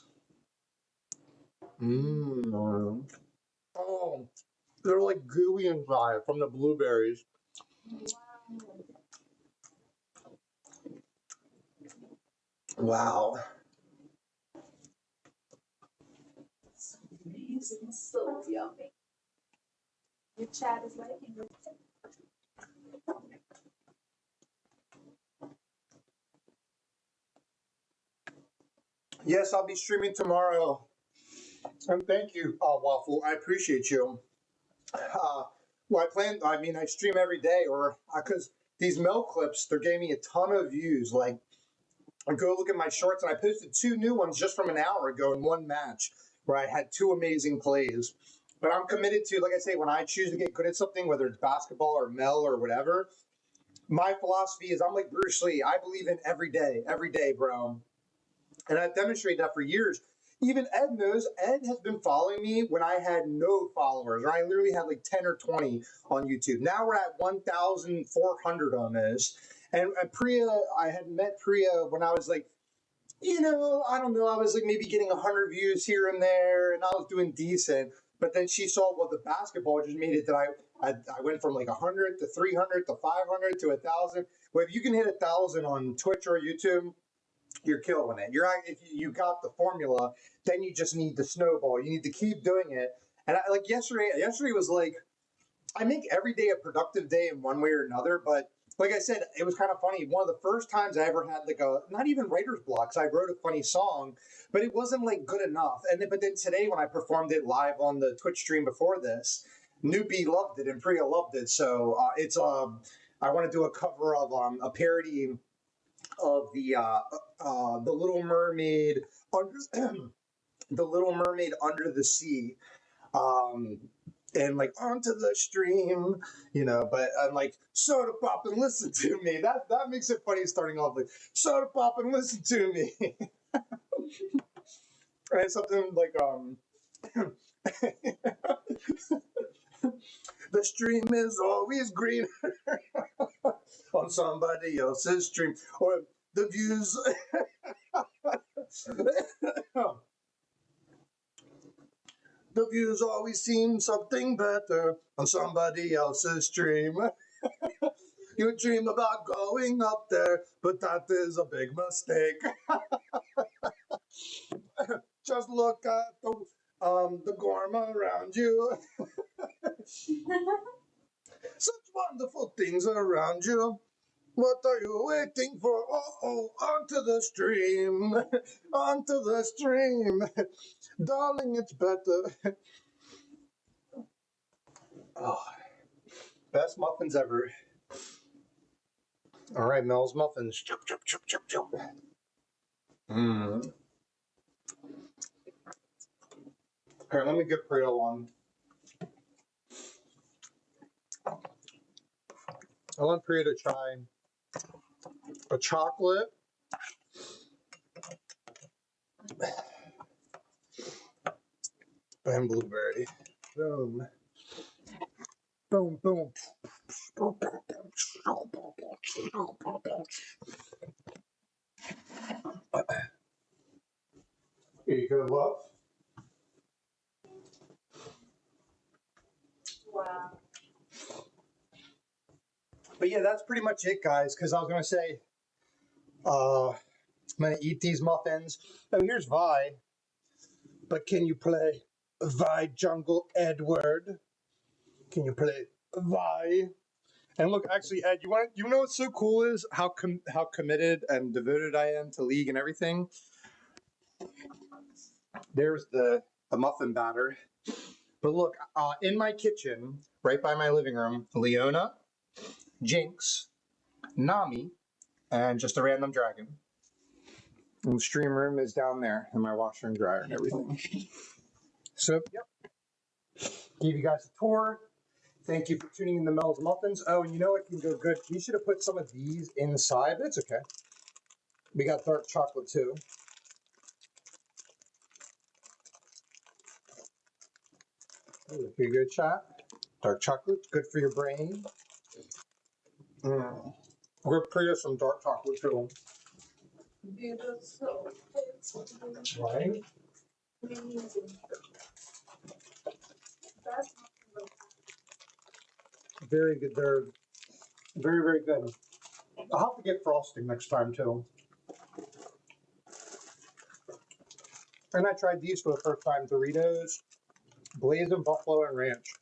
S3: Oh, they're like gooey inside from the blueberries. Wow.
S2: It's amazing. So yummy. Your chat is liking it.
S3: Yes, I'll be streaming tomorrow. And thank you, Waffle. I appreciate you. I stream every day, or because these Mel clips, they're giving me a ton of views. Like, I go look at my shorts, and I posted 2 new ones just from an hour ago in one match where I had 2 amazing plays. But I'm committed to, like I say, when I choose to get good at something, whether it's basketball or Mel or whatever, my philosophy is I'm like Bruce Lee. I believe in every day, bro. And I've demonstrated that for years. Even Ed knows. Ed has been following me when I had no followers, or I literally had like 10 or 20 on YouTube. Now we're at 1,400 on this. And Priya, I had met Priya when I was like, I don't know, I was like maybe getting 100 views here and there, and I was doing decent. But then she saw what the basketball just made it that I went from like 100 to 300 to 500 to 1,000. Well, if you can hit 1,000 on Twitch or YouTube, you're killing it. If you got the formula, then you just need the snowball. You need to keep doing it. And like yesterday was like, I make every day a productive day in one way or another. But like I said, it was kind of funny. One of the first times I ever had like not even writer's block. I wrote a funny song, but it wasn't like good enough. But then today when I performed it live on the Twitch stream before this, Newbie loved it and Priya loved it. So I want to do a cover of a parody of the Little Mermaid the Little Mermaid Under the Sea, and like onto the stream, But I'm like, soda pop and listen to me. That makes it funny starting off like soda pop and listen to me. Right, something like the stream is always greener on somebody else's stream, or the views. The views always seem something better on somebody else's stream. You dream about going up there, but that is a big mistake. Just look at the gorma around you. Such wonderful things around you. What are you waiting for? Oh, onto the stream. Onto the stream. Darling, it's better. Oh, best muffins ever. All right, Mel's muffins. Mmm. Here, let me get Priya one. I want Priya to try a chocolate and blueberry. Boom. Boom, boom. Here you go, love.
S2: Wow.
S3: But yeah, that's pretty much it, guys, because I was going to say, I'm going to eat these muffins. Oh, here's Vi. But can you play Vi Jungle Edward? Can you play Vi? And look, actually, Ed, you know what's so cool is how committed and devoted I am to League and everything. There's the muffin batter. But look, in my kitchen, right by my living room, Leona, Jinx, Nami, and just a random dragon. And the stream room is down there, and my washer and dryer and everything. So, yep. Give you guys a tour. Thank you for tuning in to Mel's Muffins. Oh, and you know what can go good? We should have put some of these inside, but it's okay. We got dark chocolate too. Ooh, pretty good, chat. Dark chocolate, good for your brain. We're pretty some dark chocolate too.
S2: Beautiful.
S3: Right?
S2: Amazing. That's
S3: Very good. They're very, very good. I'll have to get frosting next time too. And I tried these for the first time, Doritos, Blazing Buffalo and Ranch.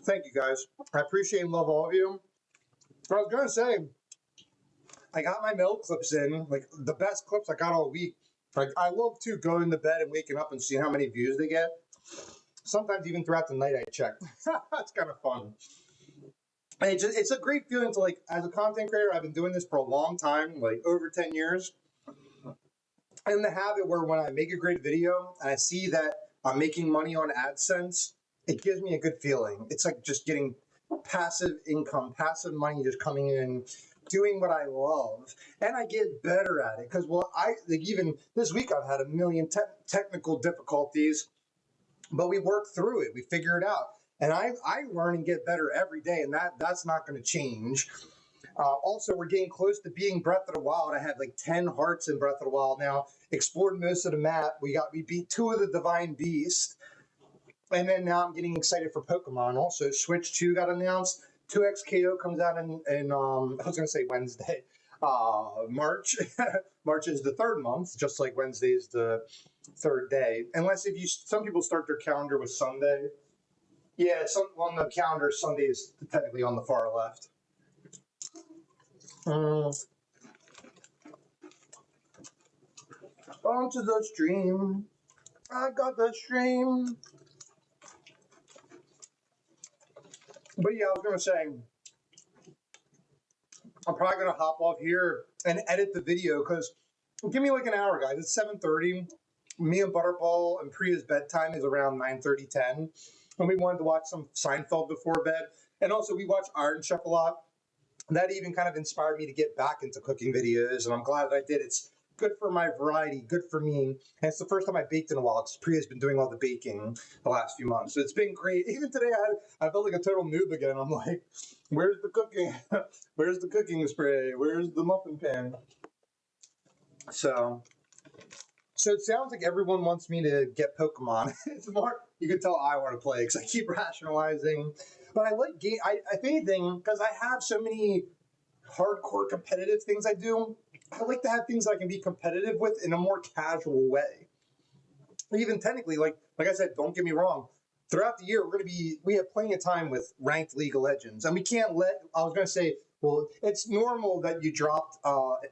S3: Thank you guys. I appreciate and love all of you. I was gonna say, I got my mail clips in, like the best clips I got all week. Like I love to going to bed and waking up and seeing how many views they get. Sometimes even throughout the night I check. It's kind of fun. And it's a great feeling to like, as a content creator, I've been doing this for a long time, like over 10 years. And to have it where when I make a great video and I see that I'm making money on AdSense, it gives me a good feeling. It's like just getting passive income, passive money just coming in, doing what I love, and I get better at it. Because even this week I've had a million technical difficulties, but we work through it. We figure it out, and I learn and get better every day, and that's not going to change. Also, we're getting close to being Breath of the Wild. I have like 10 hearts in Breath of the Wild now. Explored most of the map. We beat 2 of the Divine Beasts. And then now I'm getting excited for Pokemon. Also, Switch 2 got announced. 2XKO comes out in I was going to say Wednesday. March. March is the 3rd month, just like Wednesday is the 3rd day. Unless some people start their calendar with Sunday. Yeah, on the calendar, Sunday is technically on the far left. Onto the stream. I got the stream. But yeah, I was going to say, I'm probably going to hop off here and edit the video because give me like an hour, guys. It's 7:30. Me and Butterball and Priya's bedtime is around 9:30, 10. And we wanted to watch some Seinfeld before bed. And also, we watch Iron Chef a lot. And that even kind of inspired me to get back into cooking videos. And I'm glad that I did. It's good for my variety, good for me. And it's the first time I baked in a while because Priya's been doing all the baking the last few months. So it's been great. Even today, I felt like a total noob again. I'm like, where's the cooking? Where's the cooking spray? Where's the muffin pan? So it sounds like everyone wants me to get Pokemon. It's more, you can tell I want to play because I keep rationalizing. But I like game. If anything, because I have so many hardcore competitive things I do, I like to have things I can be competitive with in a more casual way. Even technically, like I said, don't get me wrong. Throughout the year, we have plenty of time with ranked League of Legends, and we can't let. I was going to say, well, it's normal that you dropped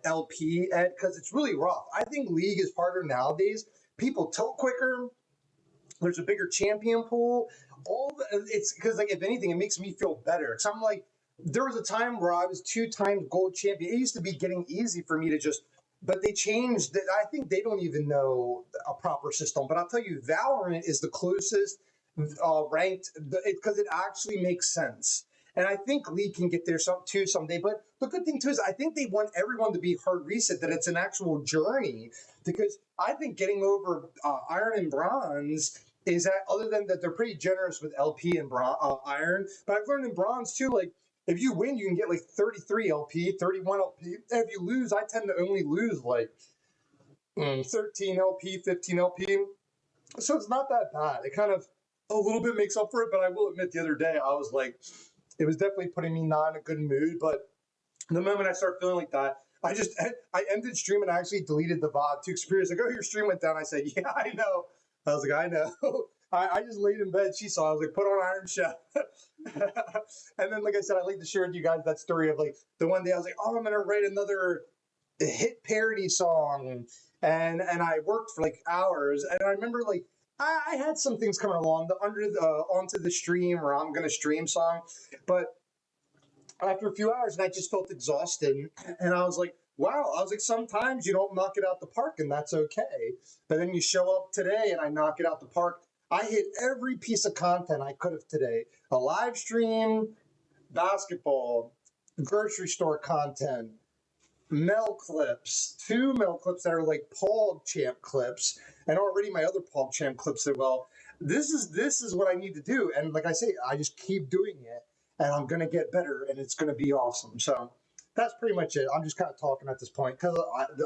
S3: LP, Ed, because it's really rough. I think League is harder nowadays. People tilt quicker. There's a bigger champion pool. It's because, like, if anything, it makes me feel better. Because I'm like, there was a time where I was 2 times gold champion. It used to be getting easy for me to just, but they changed it. I think they don't even know a proper system. But I'll tell you, Valorant is the closest ranked because it actually makes sense. And I think League can get there too someday. But the good thing too is I think they want everyone to be hard reset, that it's an actual journey. Because I think getting over Iron and Bronze is that, other than that, they're pretty generous with LP and Iron. But I've learned in Bronze too, like, if you win, you can get like 33 LP, 31 LP. And if you lose, I tend to only lose like 13 LP, 15 LP. So it's not that bad. It kind of a little bit makes up for it. But I will admit, the other day, I was like, it was definitely putting me not in a good mood. But the moment I start feeling like that, I ended stream and I actually deleted the VOD to experience. Like, oh, your stream went down. I said, yeah, I know. I was like, I know. I just laid in bed. She saw. I was like, put on Iron Chef. And then, like I said, I like to share with you guys that story of like the one day I was like, oh, I'm gonna write another hit parody song, and I worked for like hours. And I remember like I had some things coming along onto the stream, or I'm gonna stream song, but after a few hours, and I just felt exhausted, and I was like, wow. I was like, sometimes you don't knock it out the park, and that's okay. But then you show up today, and I knock it out the park. I hit every piece of content I could have today. A live stream, basketball, grocery store content, Mel clips, 2 Mel clips that are like Paul Champ clips, and already my other Paul Champ clips that, well, this is what I need to do. And like I say, I just keep doing it, and I'm going to get better, and it's going to be awesome. So that's pretty much it. I'm just kind of talking at this point because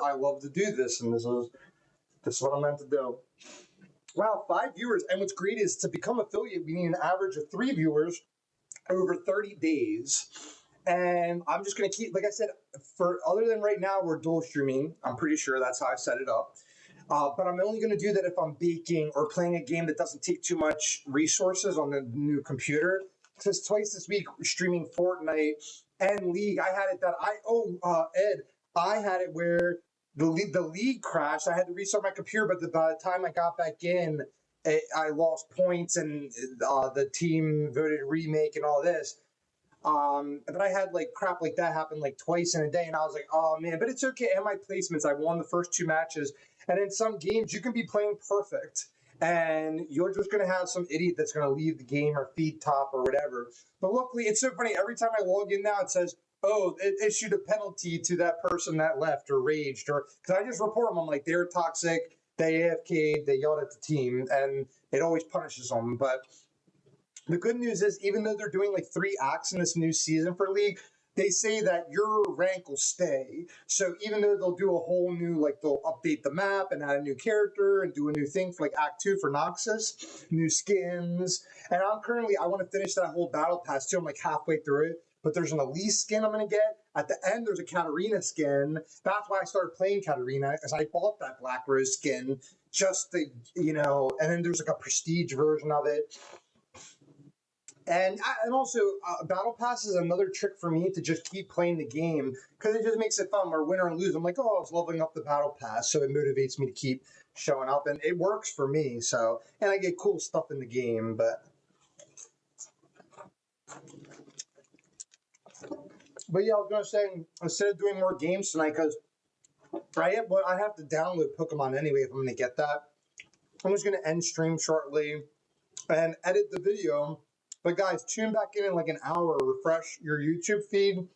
S3: I love to do this, and this is what I'm meant to do. Wow, 5 viewers. And what's great is to become affiliate, we need an average of 3 viewers over 30 days. And I'm just going to keep, like I said, for other than right now, we're dual streaming. I'm pretty sure that's how I set it up. But I'm only going to do that if I'm baking or playing a game that doesn't take too much resources on the new computer. Because twice this week, streaming Fortnite and League, I had it that Ed, I had it where the league crashed. I had to restart my computer, but by the time I got back in, I lost points, and the team voted remake and all this. But I had like crap like that happen like twice in a day, and I was like, oh man, but it's okay. And my placements, I won the first 2 matches, and in some games you can be playing perfect, and you're just gonna have some idiot that's gonna leave the game or feed top or whatever. But luckily, it's so funny. Every time I log in now, it says, oh, it issued a penalty to that person that left or raged, or because I just report them. I'm like, they're toxic, they AFK'd, they yelled at the team, and it always punishes them. But the good news is, even though they're doing like 3 acts in this new season for League, they say that your rank will stay. So even though they'll do a whole new, like they'll update the map and add a new character and do a new thing for like Act 2 for Noxus, new skins. And I want to finish that whole battle pass too. I'm like halfway through it. But there's an Elise skin I'm going to get. At the end, there's a Katarina skin. That's why I started playing Katarina, because I bought that Black Rose skin just to, and then there's like a prestige version of it. And also, Battle Pass is another trick for me to just keep playing the game, because it just makes it fun. Where win or lose, I'm like, oh, I was leveling up the Battle Pass, so it motivates me to keep showing up, and it works for me. So, and I get cool stuff in the game, But yeah, I was gonna say, instead of doing more games tonight, because I have to download Pokemon anyway if I'm gonna get that. I'm just gonna end stream shortly and edit the video. But guys, tune back in like an hour, refresh your YouTube feed,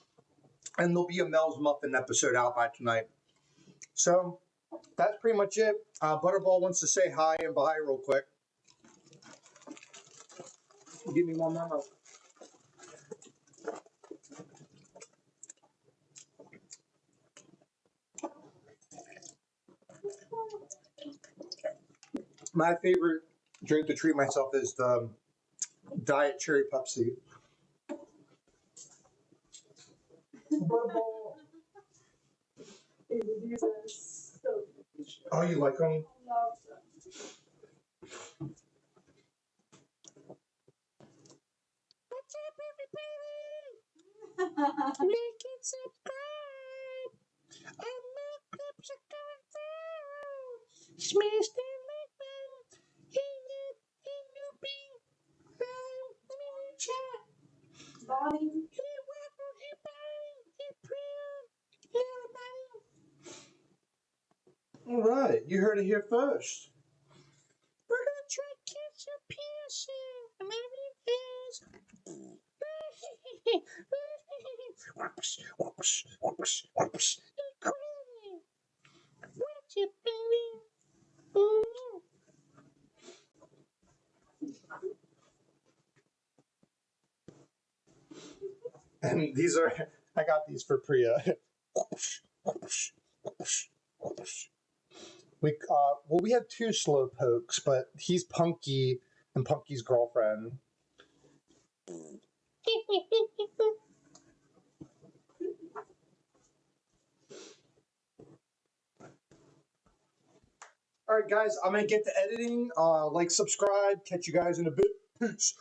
S3: and there'll be a Mel's Muffin episode out by tonight. So that's pretty much it. Butterball wants to say hi and bye real quick. Give me one more. My favorite drink to treat myself is the Diet Cherry Pepsi. Butterball.
S2: These are so delicious.
S3: Oh, you like them?
S2: Love them.
S4: What's up, everybody? Like and subscribe. And more clips are coming through. Smash that like button. Hey, newbie. Let me chat.
S2: Bonnie.
S4: Hey, welcome. Hey, Bonnie. Hey, Priya. Hey, everybody.
S3: All right, you heard it here first.
S4: We're gonna try catch a piercing. I'm having this. Whoops, whoops, whoops, whoops. Hey, Granny. What's up, baby? Oh,
S3: And these are, I got these for Priya. We have two slow pokes, but he's Punky and Punky's girlfriend. All right, guys, I'm gonna get to editing. Like, subscribe. Catch you guys in a bit. Peace.